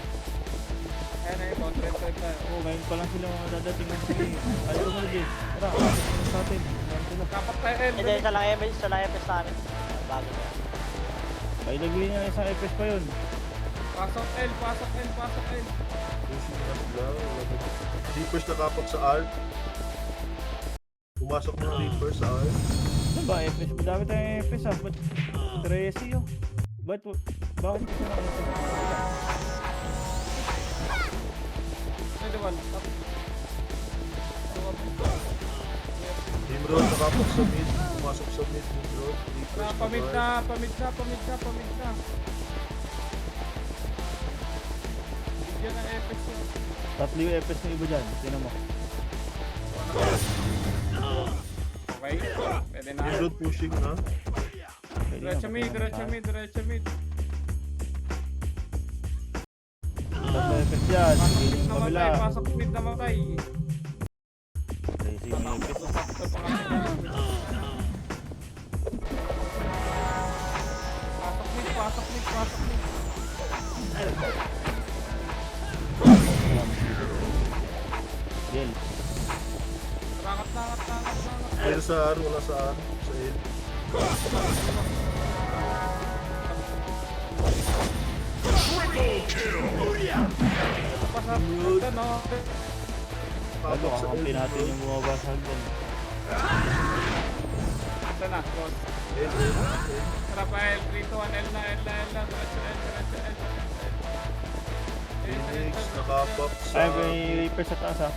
Ayan na ito, trend tayo. Oo, ngayon pa lang sila mga dadating ng sige. Ayaw mo Mugi. Tara, pasok sa atin. Meron sila. Dapat tayo L. Hindi, isa lang FS sa amin. Bago na. Ay, lagyan niya isang FS pa yun. Pasok L. Pushing na sila. Reapers nakapak sa R. Pumasok ng Reapers sa R. Ano ba FS? Madami tayong FS ah. Ba't 13 oh? Bakit kasi na FS? Ready one. Nimrod nakapak sa mid. Pumasok sa mid. Nimrod. Reapers Pamid na R. na. Bigyan ng FX yun. Tatlo yung FS ng iba dyan. Tingnan mo. Okay, pwede na. Nimrod pushing na. Pwede na, Diretso mid. Tatlo Epes dyan. Pasok Hindi mid yung namatay, kabila. pasok mid namatay. Crazy yung Epes. Sakto pa kami. Pasok mid, pasok mid, pasok mid. Gel. Rangat, rangat, rangat, rangat. Air sa R, wala sa R. Sa L. Pasok mid, ano. Bago Tapos sa kakampi L. natin yung bumaba sa hagdan. Ito na, close. L, L, L. Rafael, 3 to 1, L na, L na, L na. Diretso, L, diretso, L. Phoenix, nakapap sa... Ay, may Reaper sa taas ha.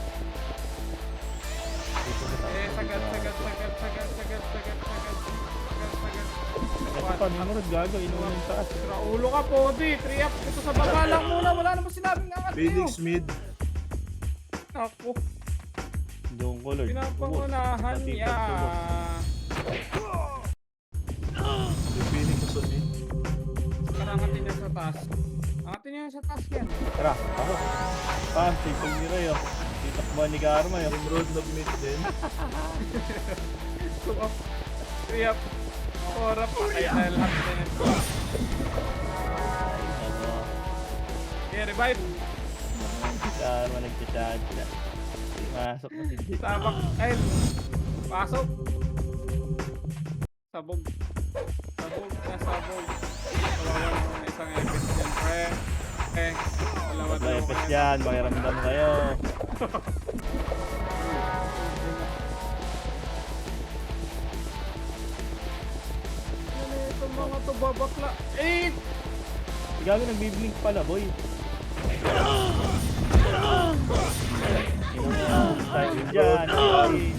Reaper sa taas. Sagad, sagad, sagad, sagad, sagad, sagad, sagad, sagad, sagad. Ito pa, Nimrod, gago. Inuuna yung taas. Ulo ka, Podi. 3 up. Ito sa baba lang muna. Wala naman sinabing angat niyo. Phoenix mid. Ako. Yung color. Pinapangunahan niya. Yung Phoenix sa mid. Angatin niya sa taas. Angatin niya sa taas yan. Tara, pasok. Sipag ni Ray oh. Titakbuhan ni Karma yun. Nimrod nag-mid din. 2 up. 3 up. 4 up. Ay, dahil lahat din. Ano, Okay, revive. si Karma nagchat-chat na. Masok na si Jit. Tabak. Ay. Pasok. Sabog. Sabog na sabog. Kawawan mo na isang epis dyan, pre. Wala May epes dyan, makiramdam kayo. Ano itong mga to babakla? 8! Gago nagbiblink pala, boy. Ino mo, tayo dyan. Ay.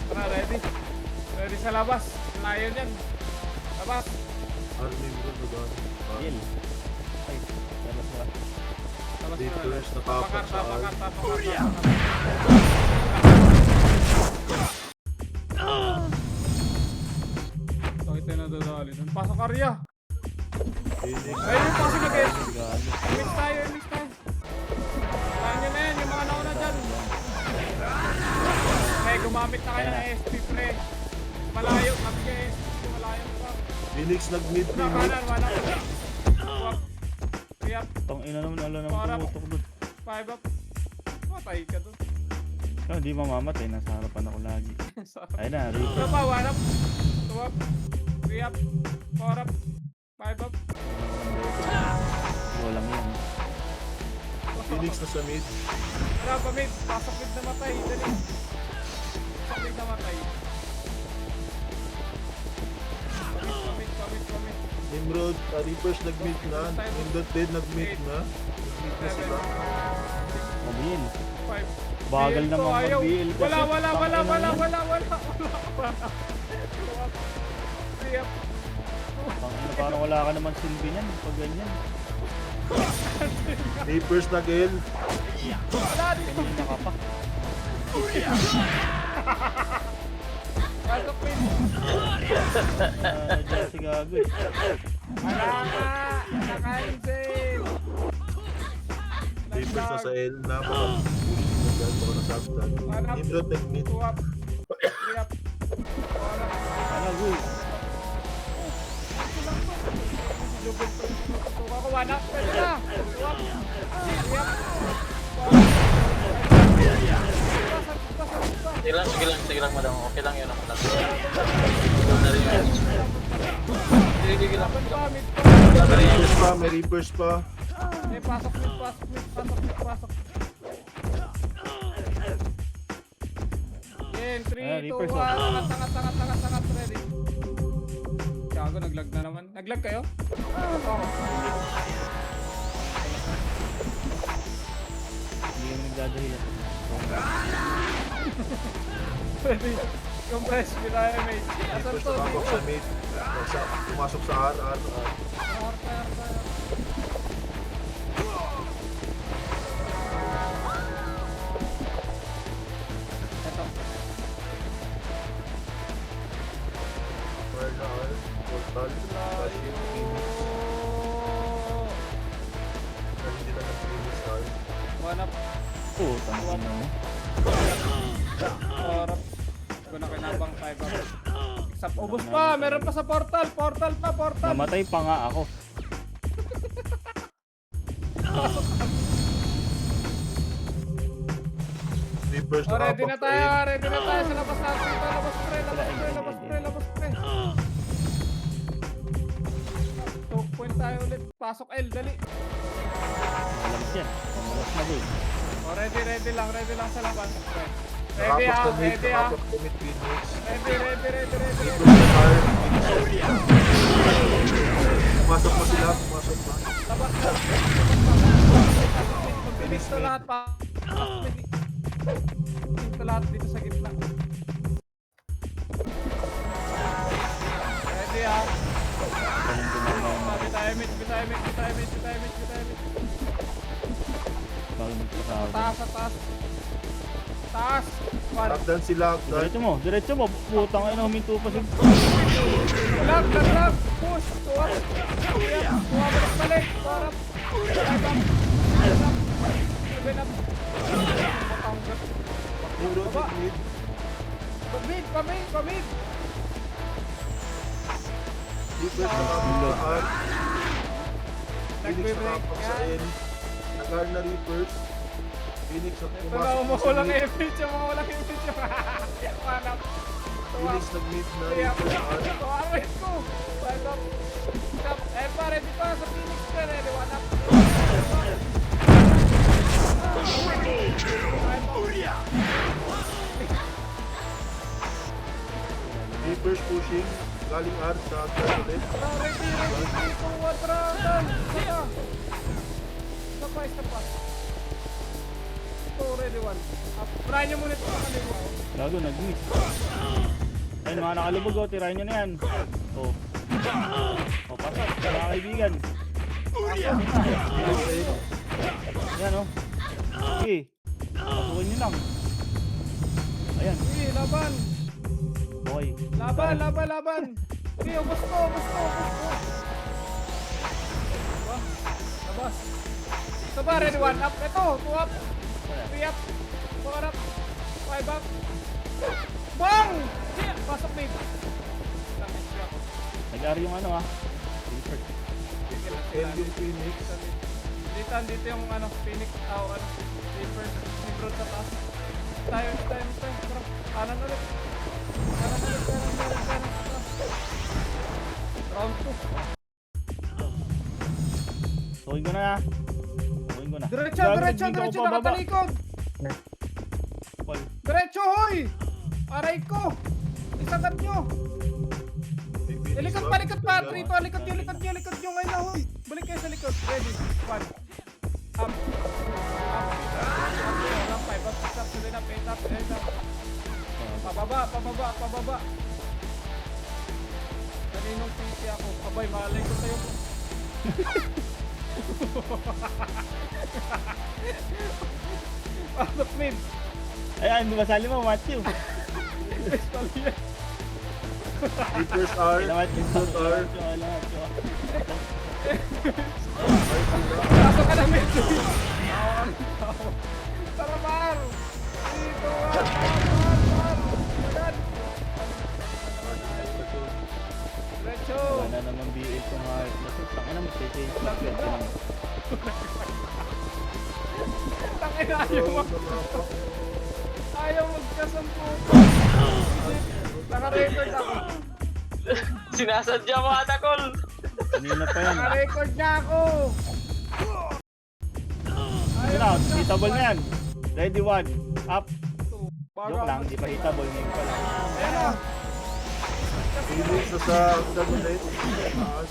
Tara, ready? Ready sa labas. Layo yan. Labas. R Nimrod na Gel. Ay, labas na. Labas na. Reapers, nakapak sa R. Tapakar. So, ito na dadali. Pasok Arya. Phoenix. Ayun yung pasok mag-S. Gago. Mix tayo, mix tayo. Saan nyo na yan, yung mga nauna dyan. Eh, gumamit na kayo ng SP, pre. Malayo, mag-SP. Malayo pa. Phoenix nag-mid Sa Nimrod. kanan, wala ko. 2 up. 3 up. Tong ina naman, ala nang Para. tumutok doon. 5 up. Matay ka doon. Oh, hindi mamamatay, nasa harapan ako lagi. Ayun na, Ito Reaper. pa, 1 up. 2 up. 3 up. 4 up. 5 up. Walang yan. Phoenix na sa mid. Tara, pamid. Pasok mid na matay. Dali. Pasok mid na matay. Pamid. Nimrod, Reapers nag-mid na. Nimrod din nag-mid na. Nag-mid na 7. sila. Mabil. 5. Bagal naman mag-BL kasi. Wala. Parang wala ka naman silbi niyan pag ganyan. Reapers nag-L. Wala dito. Kanina ka pa. Pasok mid. Diyan si Gago eh. Wala ka. Naka-cancel. Reapers na sa L. Napaka-push. Baka nasagtan. Nimrod nag-mid. 2 up. 3 up. 4 up. Ano, Guy? Tuka ko, 1 up. Pwede na. 2 up. 3 up. Sige lang, madam. Okay lang yun ako natin. Na rin yun. Sige lang. May Reapers pa. Pasok mid. Yan, 3, 2, 1. Reapers, oh. Angat. Ready. Gago, naglag na naman. Naglag kayo? Hindi kami nagdadahilan. Pwede. Compress, pinaya mate. Asan Reapers to? nakapap sa Dito. mid. Pumasok sa R. Ito. Ubus pa, meron pa sa portal. Portal pa, portal. Namatay pa nga ako. Reapers Oh, ready na nakapak sa tayo, N. ready na tayo sa labas natin ito. Labas pre, labas pre, labas pre, labas pre. 2 point tayo ulit. Pasok L, dali. Malabas yan. Malabas na boy. Oh, ready lang sa labas. Ready Nakapak ah, sa mid, ready ah. nakapak sa mid Phoenix. Ready. Pumasok pa sila, pumasok pa. Labas. Mabilis to lahat pa. Ito lahat dito sa gitna. Ready ah. Bitay mid. Bago magpasahod. Taas. Taas. One. Lockdown sila, lockdown. Diretso mo. Putang ina, huminto pa si... Lag. Push. Tuwa. Tuwa balik. Parap. Seven up. Euro, Baba. mid. Pamid. Reapers nakapak sa R. Phoenix Nagbe-break nakapak sa yan. N. Nag-R na Reapers. Phoenix at Ito na, pumasok pa sa walang mid. image yung mga walang image yung Panap. Phoenix nag-mid na Kaya Reapers R. aray ko. One up. Eh pa, ready pa sa Phoenix ka. Ready, one up. Reapers pushing. Galing R sa third ulit. Ready. Ito, wadratan. Isa pa. Ito, ready, one. Try nyo muna ito sa kanila. Gago, nag-miss. Ayun, mga nakalubog oh. Tirahin nyo na yan. Oh. Oh, pasok. Mga kaibigan. Yan oh. Sige. Pasukin nyo lang. Ayan. Sige, laban. Okay. Laban. Sige, ubos ko. Labas. Ito ba, ready, one up. Ito, two up. Three up. Four up. Five up. Bang! Shit! Pasok mid. Nag-ari yung ano ah. N yung Phoenix. Dito yung ano, Phoenix, Reaper, Negro sa taas. Tayo. Tara, kanan ulit. Round 2. Tuwing ko na. Diretso, Gago, nagbigo ako pababa. nakatalikod. Paul. Diretso, hoy! Aray ko! Isagat nyo! Likod pa, Trito, likod nyo ngayon na, hoy! Balik kayo sa likod, ready, one. Up. Five up, six up, seven up, eight up. Pababa. Kaninong PC ako, abay, malay ko sa'yo. Pasok mid. Ayan, basali mo, Matthew. Pistol yan. Reapers R. Input R. Pasok ka na mid. Tara, Mar. Dito, Mar. Agad. Diretso. Wala na naman BL kung heart. Tangin na mo, change lang. Tangin na ayaw magkasampu. Naka-record ako. Sinasadya mo, Atakol! Kanina pa yan. Naka-record na ako. Yun na, hitable na yan. Ready, one. Up. Bago Joke lang, di pa hitable. Ngayon pa lang. Ayan o. Phoenix na sa third ulit. Taas.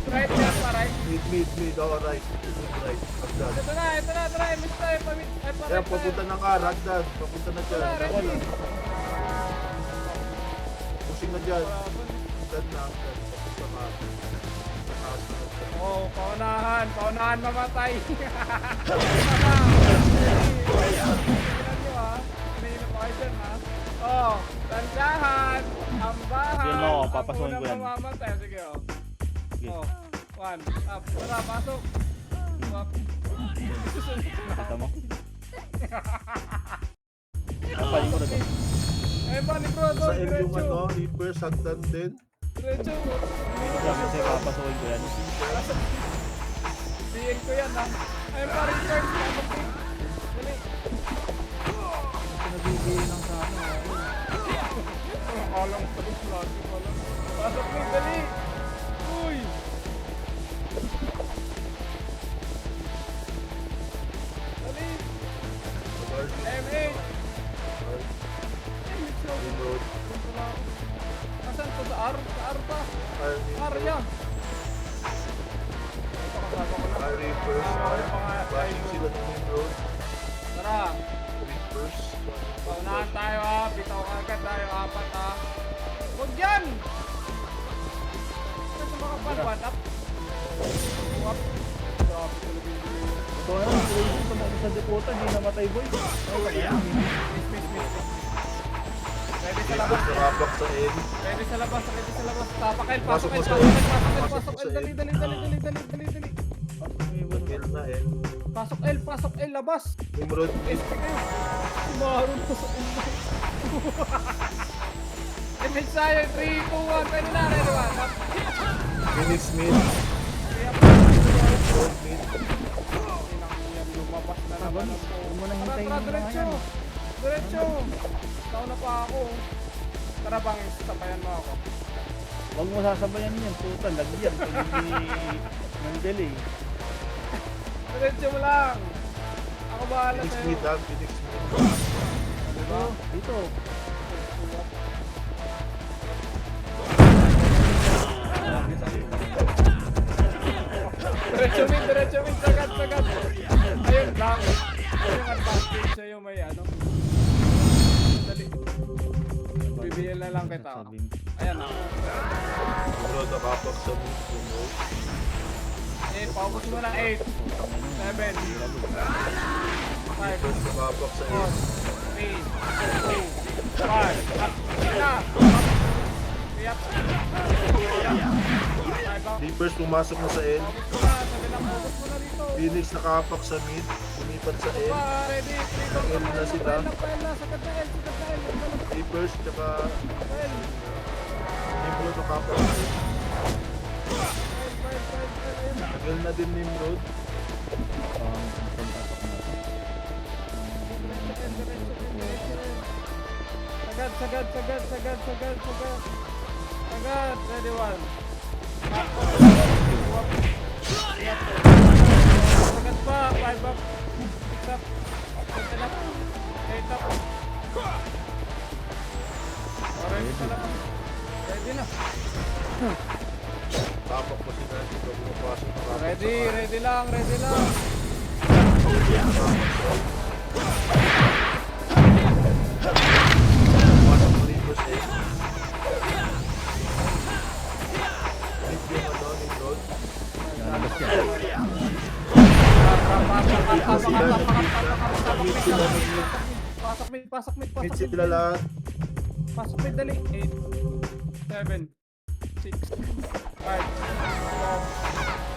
Right yan pa, right? Mid. Oh, right. Right. Hagdan. Ito na, try. Miss tayo, pamit. Ay, pa, Kaya right papunta ng R. Hagdan. Papunta na dyan. tayo. Ready. Pushing na dyan. Hagdan na. Papunta na. Taas na hagdan. Oh, paunahan mamatay. Oh, tandahan, ambahan. Sige mo, papasukin ko yan. Mamamatay. Sige, oh. Sige. Oh, one, up, tara, pasok. Up. Kita mo? Kapalin ko na to. Eh, panigrado, Sa L yung diretso. ano, Reapers, hagdan din. Diretso. Sabi sa'yo, papasukin ko yan. Diin ko yan ha. Ayun pa rin, Charles. Papapit. Dali. Nabibigay lang sa ano. Kalang tapos lagi kalang. Pasok mo, dali. Uy. Dali. Guard, M8. guard, M8 slow. main road, Nasaan to? Sa R? Sa R pa? fire main R road, yan. Ito kasama ko lang. fire Reapers, flashing sila ng main road, Tara. Reapers, Paunahan tayo ha. Bitaw ka agad tayo. Apat ha. Huwag yan! Kasi mga pan, one up. Two up. Grabe talaga yung delay. Ito na, crazy tumakbo sa Dakota, di namatay boy. Miss, miss, miss. Ready sa labas. Reapers nakapak sa N, Ready sa labas. Ready sa labas. Tapakel. Pasok Pasok mo el. sa Pasok el. L. Pasok el. Pasok Pasok mo el. sa Dali, L. dali, dali, dali, dali, dali, dali. L na N, Pasok L. Pasok L. Labas. main road, mid, SP kayo. Sumaron pa sa L. Image tayo. 3, 2, 1. Pwede na. Ready, 1. Up. Phoenix mid, Three up. road mid, Yan, lumabas na naman ako. Huwag mo nang Tara, hintayin tara, yung mga diretso. yan. Diretso. Tauna pa ako. Tara bang, sabayan mo ako. Huwag mo sasabayan yan, tuta, lagyan. Pag hindi ng delay. Diretso mo lang. Ako bahala Phoenix sa'yo. mid, ha, Phoenix mid, Diba? Dito. Diretso min, sagad, sagad. Ayun lang. Ayun yung advantage sa'yo, may ano. Dali. BBL na lang kita. Sasabihin. Ayan na. main road nakapak sa mid, main road, Focus mo lang 8, 7, 5, Reapers nakapak sa N, 3, 2, 1. Up. Na. Up. Reapers pumasok na sa N, Focus mo na. Sabi lang, focus mo na dito. Phoenix nakapak sa mid, lumipat sa N, Pa, ready. 3, 2, 1. L na sila. Sagad na L. Sagad na L. Reapers, tsaka L. Nimrod nakapak sa N, Ayun na. L na din Nimrod, Sagad, sagad, sagad, sagad, sagad, sagad. Sagad, ready, 1. Sagad pa, 5 up, 6 up, 7 up, 8 up. Ready sa labas. Ready na. nakapak pa sila dito, pumapasok nakapak Ready, sa ready lang, ready lang. Pasok mo Reapers N, mid yung ano, Nimrod, Lalabas yan. mid sila, mid, Pasok mid, pasok mid, mid pasok mid. sila lahat, Pasok mid, dali. 8, 7, 6, 5, 4,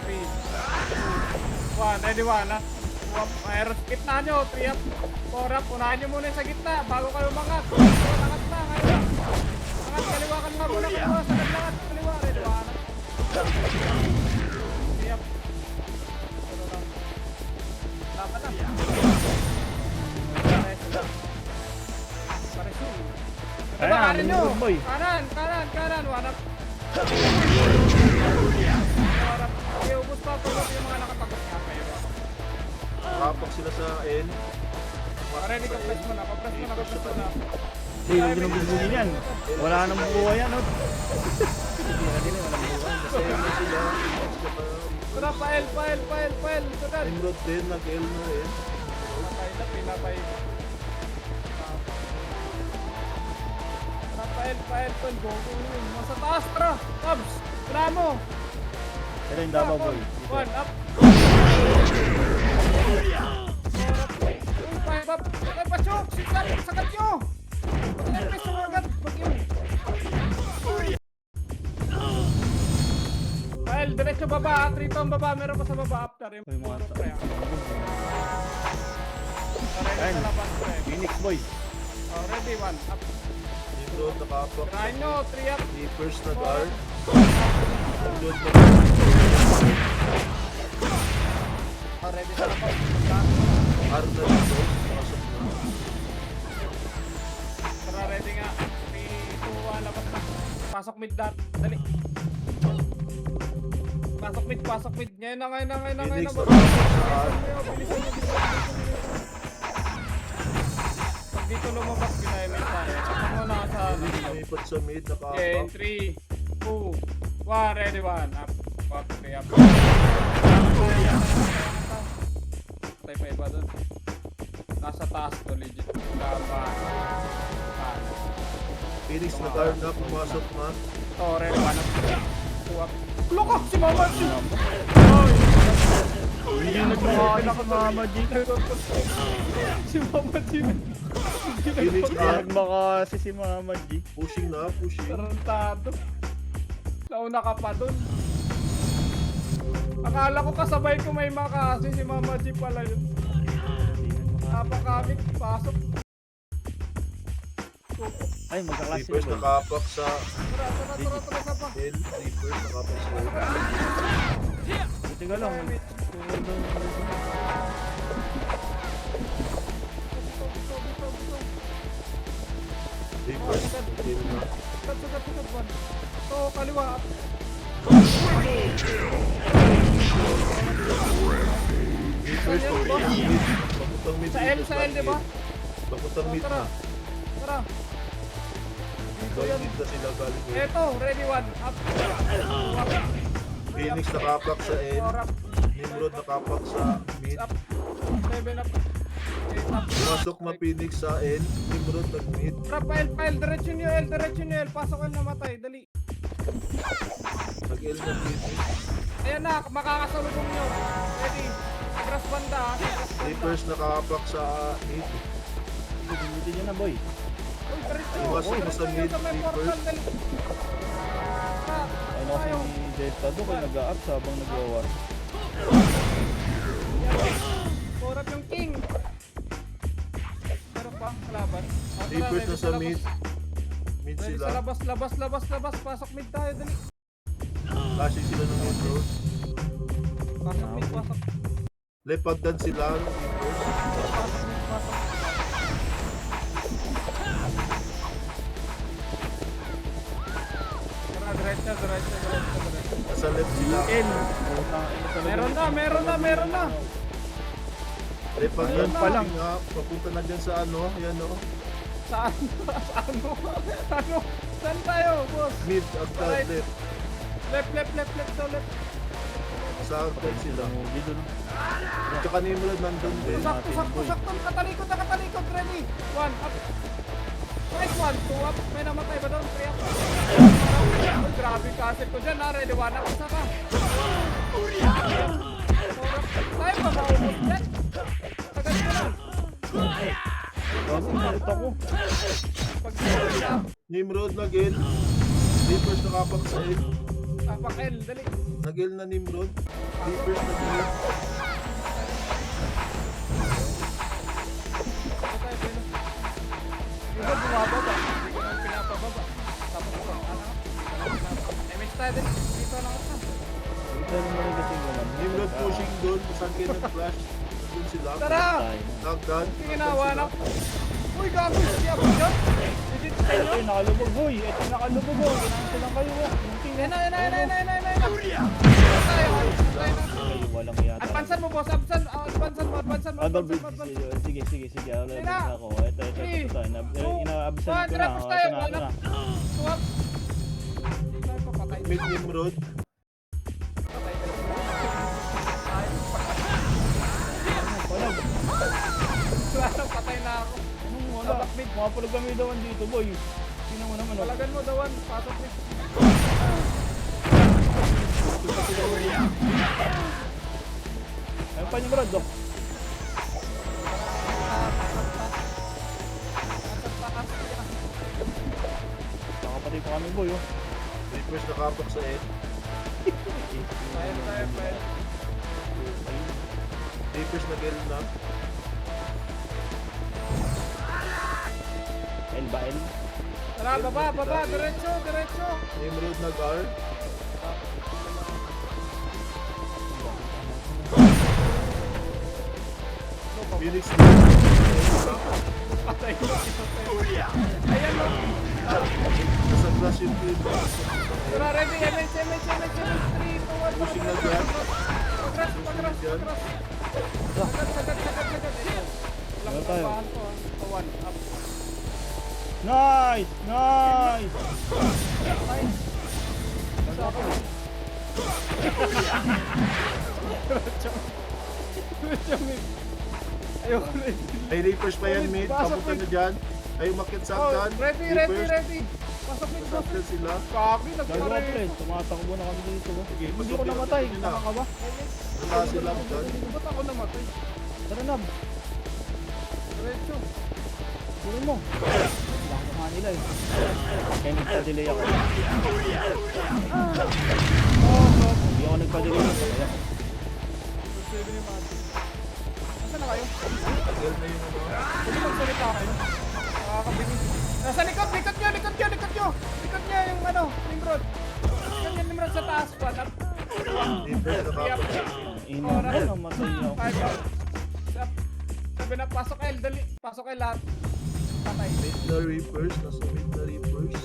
3, 2, 1. Ready, 1 ha. Mayroon sa gitna nyo. 3 up, 4 up. Unahan nyo muna sa gitna bago kayo umangat. Umangat na ngayon. Umangat, kaliwa ka nga muna. Kaliwa, sagad langat. Kaliwa, ready, 1 up. 3 up. Ano lang. Dapat na. Paresul. Ito ba, Ayan, kanan nyo? good boy. Kanan, kanan, kanan. 1 up. 4 up. Okay, ubus pa. Pagod yung mga nakapagod nga kayo. nakapak sila sa N, Ready ka, press mo na. Press mo na, press mo na. Hindi, huwag nang bubugin yan. Wala nang buhay yan, oh. Hindi na din, walang buhay. sa N na sila, Phoenix tsaka Tara, pael, pael, pael, pael. Sagad. Nimrod din, nag-L na rin, Pinapay na, pinapay. Tara, pael, pael, pael. Go, go, go. Nasa taas, tara. Tabs. Tara mo. Ito yung Davao boy. 1 up. 4 up. 5 up. Okay, pasok. Sagad nyo. Press mo agad. Pag-iw. Pael, diretso baba. 3 to ang baba. Meron pa sa baba after. Yung Yung mga pre. Ready sa labas, pre. Phoenix boy. Oh, ready, 1 up. Nimrod nakapak. Tirahin nyo, 3 up. Reapers na guard. Nimrod na Ready sa ako. guard na dito. Pasok na. Tara, ready nga. 3, 2, 1, labas na. Pasok mid dot. Dali. Pasok mid, pasok mid. Ngayon na. Phoenix Bilisan nakapak sa nyo, bilisan nyo. Pag dito lumabas, ginamit tayo. Saka muna ka sa... lumipat sa mid Okay, in nakapak. 3, 2, 1, ready, 1. Up, up, 3, up. Patay pa iba dun. Nasa taas to, legit. Gaba. Phoenix na guard na, pumasok na. Oh, ready, 1 up. 2 up. Look up, si Mama G! Hindi nagmamahal ako Mama G. Si Mama G! Phoenix guard. Nagbaka si Mama G. Pushing na, pushing. Tarantado. Nauna ka pa dun. Akala ko kasabay ko may makasi, si Mama G pala yun. Napakamit, pasok. Ay, magkaklase Reapers na boy. nakapak sa Tara pa. N. Reapers nakapak sa N. Buti ka lang. Reapers, okay na. Sugat, 1. To, kaliwa. Reapers, papuntang mid. Papuntang mid. Sa L, di ba? Papuntang mid Tara. na. Tara. Papuntang mid na sila galing. Eto, ready, 1. Up. Phoenix nakapak sa N. Power up. Nimrod nakapak sa mid. Up. 7 up. 8 up. Pumasok na Phoenix sa N. Nimrod nag-mid. Tara, file. Diretso nyo, L. Pasok L, namatay. Dali. Nag-L na Phoenix. Ayan na, makakasalubong nyo. Ready. Cross banda, ha? Cross banda. Reapers nakapak sa mid. Buti nyo na boy. Uy, diretso. Pumasok na sa mid. Sa may portal, Reapers. dali. Tara, Ay no, tayo. si Delta do kayo nag-a-up habang nag-war. Power up yung king. Meron pa, kalaban. Ah, tara, Reapers ready na sa mid. Mid Ready sila. sa labas. Pasok mid tayo, dali. Flashing sila ng Nimrod. Pasok mid. Lepagdan sila. Reapers. Tara, diretso. Nasa left sila. N. Meron na. Lepagdan Ayun pa pa lang. lang. Papunta na dyan sa ano. Yan o. Saan? Saan tayo, boss? Mid after Right. left. Left. Sa outside sila. Dito no. Tsaka Nimrod nandun din. Kusok. Nakalikod. Ready. 1 up. Nice 1. 2 up. May namatay ba doon? 3 up. Uy, grabe kaset ko dyan, ha? Ready. 1 up. Isa ka. 4 up. Tayo pa maubos dyan. Tagal ko na. Kasi nalit ako. Pag siya. Nimrod nag-L. Reapers nakapak sa L. Tapak L. Dali. Nag-L na Nimrod. Reapers nag-L. Dito bumababa. Hindi ko nang pinapababa. Tapos ito. Damage tayo din. Dito lang ako. Dito naman dating naman. Nimrod pushing doon. Saan kayo nag-flash? Doon sila. Tara! Knockdown. Yung ginawa na. Uy, gago. Siya po dyan. Legit tayo. Ito yung nakalubog boy. Ito yung nakalubog boy. Kailangan lang kayo. Yan na. Walang yata. Advancean mo, boss. Advancean mo. Sige. Alabas na ako. Ito. Inaabsan ko na. Drop tayo. Ito na. Swap. Tayo pa, patay. Mid Nimrod. Patay. Wala, patay na ako. Anong wala? Mga pulag kami dawan dito boy. Sino mo naman. Palagan mo, dawan. Pasok ni. Ayun pa yung brad oh. Nakapatay pa kami boy oh. Reapers nakapak sa L. Tayo. Reapers nag-L na. L ba L? Tara, Tara, baba, diretso. Emerald nag-R. Phoenix mid. Patay ko. Ayan mo. Nasa glass yung field. Tara, ready, MH, 3, 2, 1. Pushing na dyan. Pagras. Dyan. Sagat. Ito. Wala Walang tayo. babahan to. One up. Nice! Ayoko na. Ay, Reapers pa yan mid. Papunta na dyan. Ay, umakit sa Oh, hagdan. ready. Pasok mid. Saktan sila. Kaki, Dalawa nagpare. pre, tumatakbo na kami dito. Sige, Hindi ko namatay, pasok tama ka ba? Wala sila hagdan. Ba't ako namatay? Tara Nab, Diretso. kunin mo. Lang mukha nila eh. Kaya nagpa-delay ako. Hindi ako nagpa-delay ako. Kaya Pwede ni Mati. Nasaan na kayo? Tagal na yung ano. Pwede magsalita kayo. Nakakabinig. Nasa likod nyo yung ano, Nimrod. Likod nyo Nimrod sa taas pa. Reapers Yap. nakapos. ina ko, namatay ako. Sabi na, pasok L, dali. Pasok L lahat. Patay. Mid na Reapers. Nasa mid na Reapers.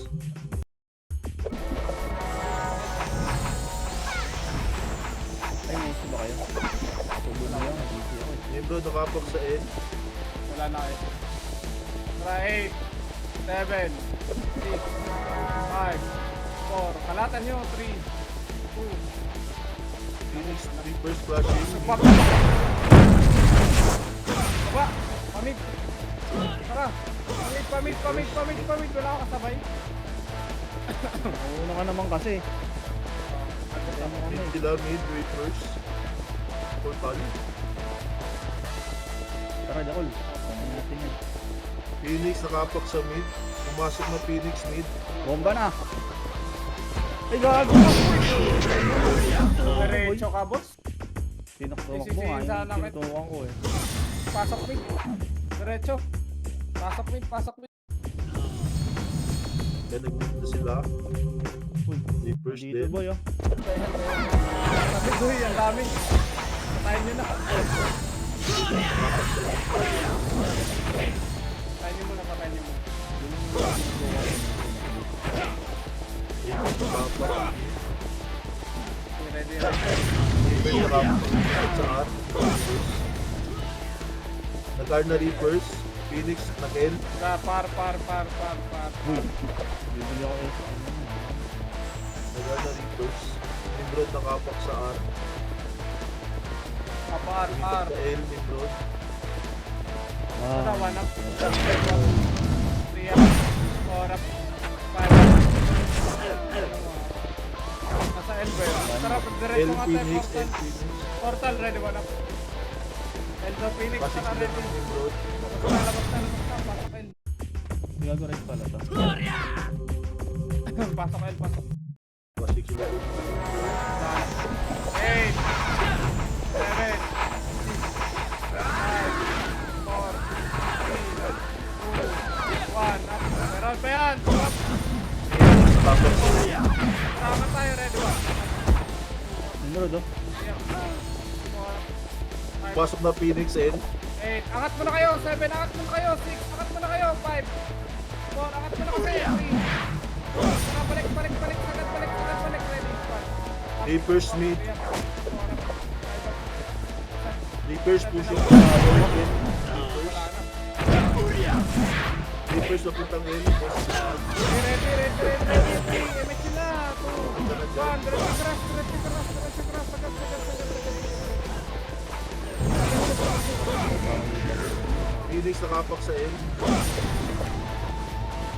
Ay, may isa ba kayo? Tubo na lang, busy ako eh. Nimrod nakapak sa N. Wala na kayo. Tara, 8, 7, 6, 5, 4. Kalatan nyo, 3, 2, Phoenix Reapers flashing. Baba! Pamig! Tara! Pamig! Wala ako kasabay. Mauna ka naman kasi. Tama ka Mid na eh. sila mid Reapers. Total. Tara, Dakol. Ano natin yan? Phoenix nakapak sa mid. Pumasok na Phoenix mid. Bomba na! Ay, gago! Diretso ka, boss. Tinaktuwak mo Sisisihin nga, sana yung kita. tinaktuwak ko eh. Pasok mid. Diretso. Pasok mid. Kaya nag-mid na sila. Uy, Reapers dito din. boy oh. Sabi ko, ang dami. Patayin nyo na. Patayin nyo muna. Reapers nakapak. Ready. Reapers nakapak sa R. Nag-R na Reapers. Phoenix nag-L. Par. Bibili ako eh. Nag-R na Reapers. Nimrod nakapak sa R. Par. Lumipat na L. Nimrod. Tara, 1 up. 3 up. 4 up. 5 up. Nasa L ba yun? Tara, L diretso nga tayo. Phoenix. Portal. L Phoenix. Portal, ready, 1 up. L to Phoenix, Pasig tara, sila ready. ng Nimrod. Labas na. Pasok L. Gago rin pala to. Pasok L, pasok. Pasig sila ng 8, 7, 6, 5, 4, 3, 2, 1, up. Meron pa yan. Up. nakapak sa L. Tama tayo, ready, 1. Nimrod oh. Pasok na Phoenix N. 8, angat muna kayo. 7, angat muna kayo. 6, angat muna kayo. 5, 4, angat muna kasi. 3, Saka balik. Sagad balik. Ready, 1. Reapers mid. Reapers pushing. Reapers napuntang N. Ready. MH na. 2, 1, diretso crash. Sagad. Phoenix nakapak sa N.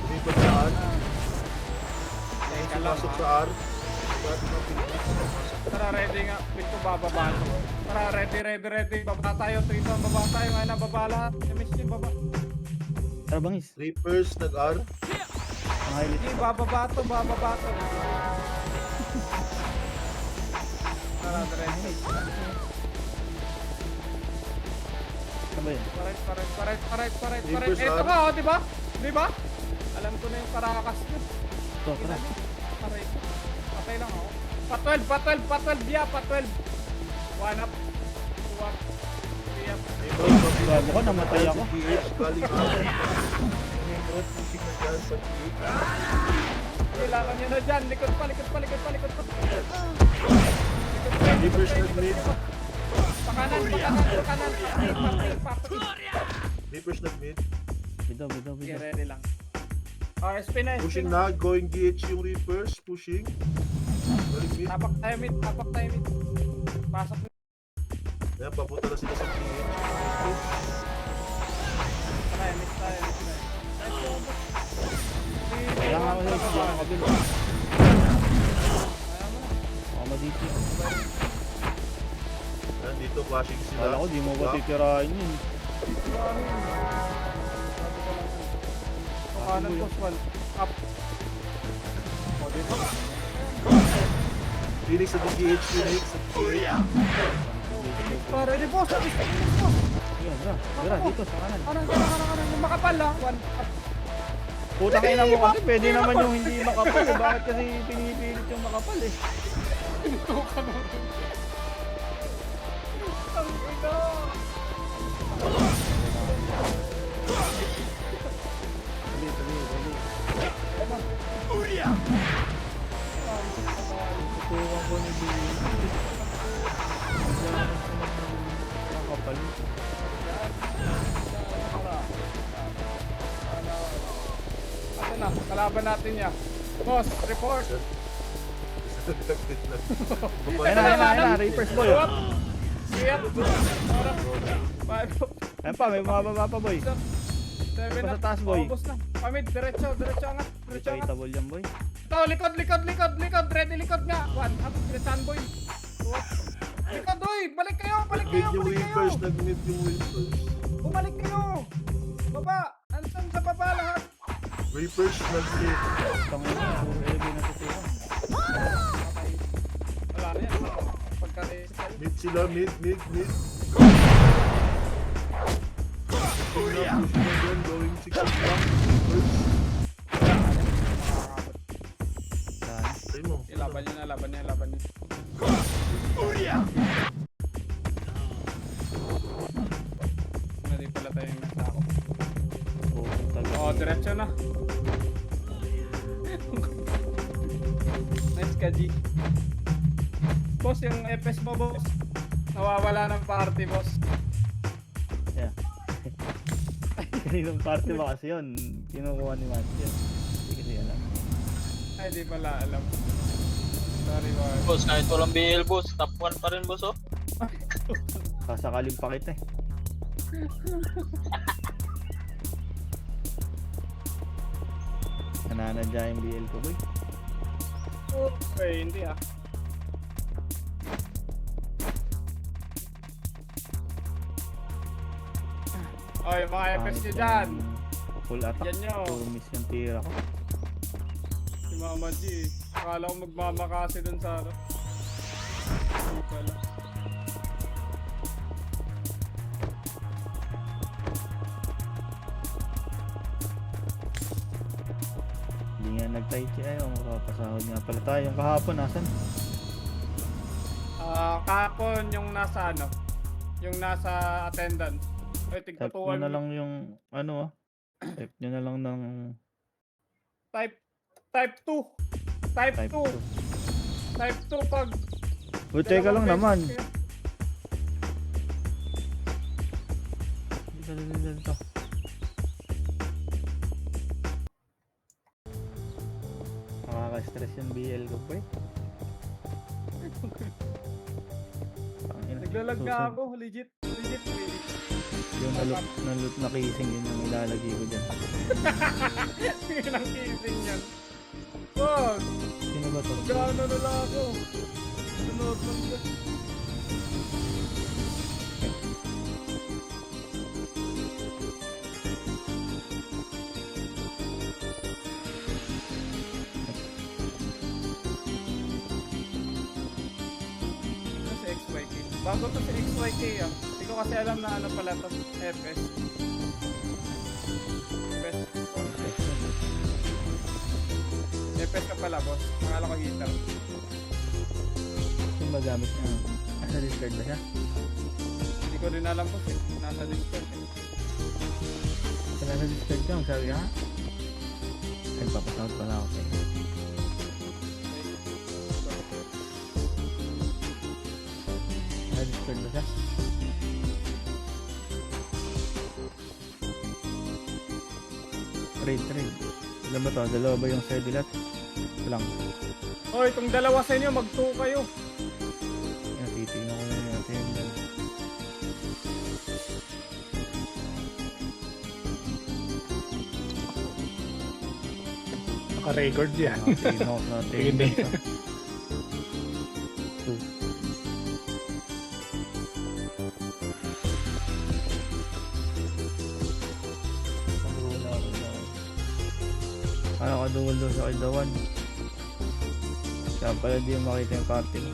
Lumipat sa R. Pasok sa R. Dati ng Phoenix. Tara, ready nga. Pinto bababa. Tara, ready. Baba tayo. 3, 2, baba tayo. Ngayon na baba lahat. MH team, baba. Tara bangis. Reapers nag-R. Ang highlight. Hindi, bababa to. Tara, ready. Ano ba yun? Paret. Reapers Ito R. ka, oh, di ba? Alam ko na yung karakas nyo. Ito, tara. Aray ko. Patay lang ako. Pa-12, biya, pa-12. 1 up. 2 up. 3 up. Bago ko, namatay ako. PH, galing ako. Nimrod, pushing na dyan sa PH. Kailangan nyo na dyan. Likod pa. Reapers nag-mid. Pakanan. Papatid. Reapers nag-mid. Bidaw. Okay, ready lang. SP na, Pushing na, going GH yung Reapers. Pushing. Galing mid. Tapak tayo mid. Pasok na. Ayan, papunta na sila sa PH. Mid tayo. Kailangan ako sa isa. Kabilo. Baka maditi. Ayan, dito flashing sila. Kala ko, di mo ba titirahin yun. Kanan boss, 1 up. O, dito. Phoenix sa GH, Phoenix sa PH. Ready boss. Yun, dira, dito sa kanan. Kanan. Yung makapal ha. 1 up. Putang ina mo kasi, pwede naman yung hindi makapal eh. Bakit kasi pinipilit yung makapal eh? Ang ina. Tutukan ko ni Billy. Makapal. Ano na, kalaban natin niya. Boss, report. Ayun na, Reapers boy. Up. 3 up. 4 up. 5 up. Ayun pa, may mababa pa boy. 7 Sa up. taas, boy. Ubus na. Pamid, diretso angat. Itaitable yan boy. Ito, likod. Ready, likod nga. 1 up. Retan boy. 2 up. Likod, boy. Balik kayo. Nag-mid yung Reapers, nag-mid yung Reapers. Bumalik kayo. Baba. Ansan sa baba lahat. Reapers nag-mid. Tangin na, puro LB na tutukan. Wala na yan. Pagka-race tayo. Mid sila, mid. Pushing na dyan, going 6 o'clock. Reapers. Yan. Say mo. Laban niya. Hindi pala tayo yung nagtako. Oh, diretso na. Nice ka, G. Boss, yung FS mo, boss. Nawawala ng party, boss. Yeah. Kaninong party ba kasi yun? Kinukuha ni Matthew yun. Hindi kasi alam. Ay, di pala alam. Sorry, boss. Boss, kahit walang BL boss, top 1 pa rin boss oh. Sasakaling pa kita eh. Nananadya yung BL ko boy. Okay, hindi ah. Oy, mga FS nyo dyan. Full attack. Yan nyo. Puro miss yung tira ko. Si Mama G. Akala ko magmamakasi dun sa ano. Hindi pala. Hindi nga nag-tai chi ayaw. Makapasahod nga pala tayo. Yung kahapon nasan? Kahapon yung nasa ano. Yung nasa attendance. Ay, Type nyo tigpatuan na lang yung ano ah. Type nyo na lang ng Type 2. Type type 2. 2. Type 2 pag Uy, teka lang naman. Dito. Nakaka-stress yung BL ko po eh. Tangina. Naglalag Susunod. nga ako, legit. Yung nalot na casing yun yung ilalagay ko dyan. Yun ang kising yan. Boss, Sino ba to? gano na lang ako. Sunod lang siya. Ano si XYK? Bago to si XYK ah. Hindi ko kasi alam na ano pala to. FS. FS. pala, boss. Akala ko heater. Yung magamit niya. Nasa Discord ba siya? Hindi ko rin alam, boss eh. Nasa Discord eh. Kung nasa Discord ka, sabi ka, nagpapasound pala ako sa'yo. Nasa Discord ba siya? Trade. Alam mo to, dalawa ba yung sedilat? Ito lang. Hoy, itong dalawa sa inyo, mag-2 kayo. Yan, titignan ko na yung attendance. Naka-record yan. Tingin ako sa attendance. ah. Two. Parang kaduwal doon sa Kaldawan. Kaya pala di mo makita yung party mo.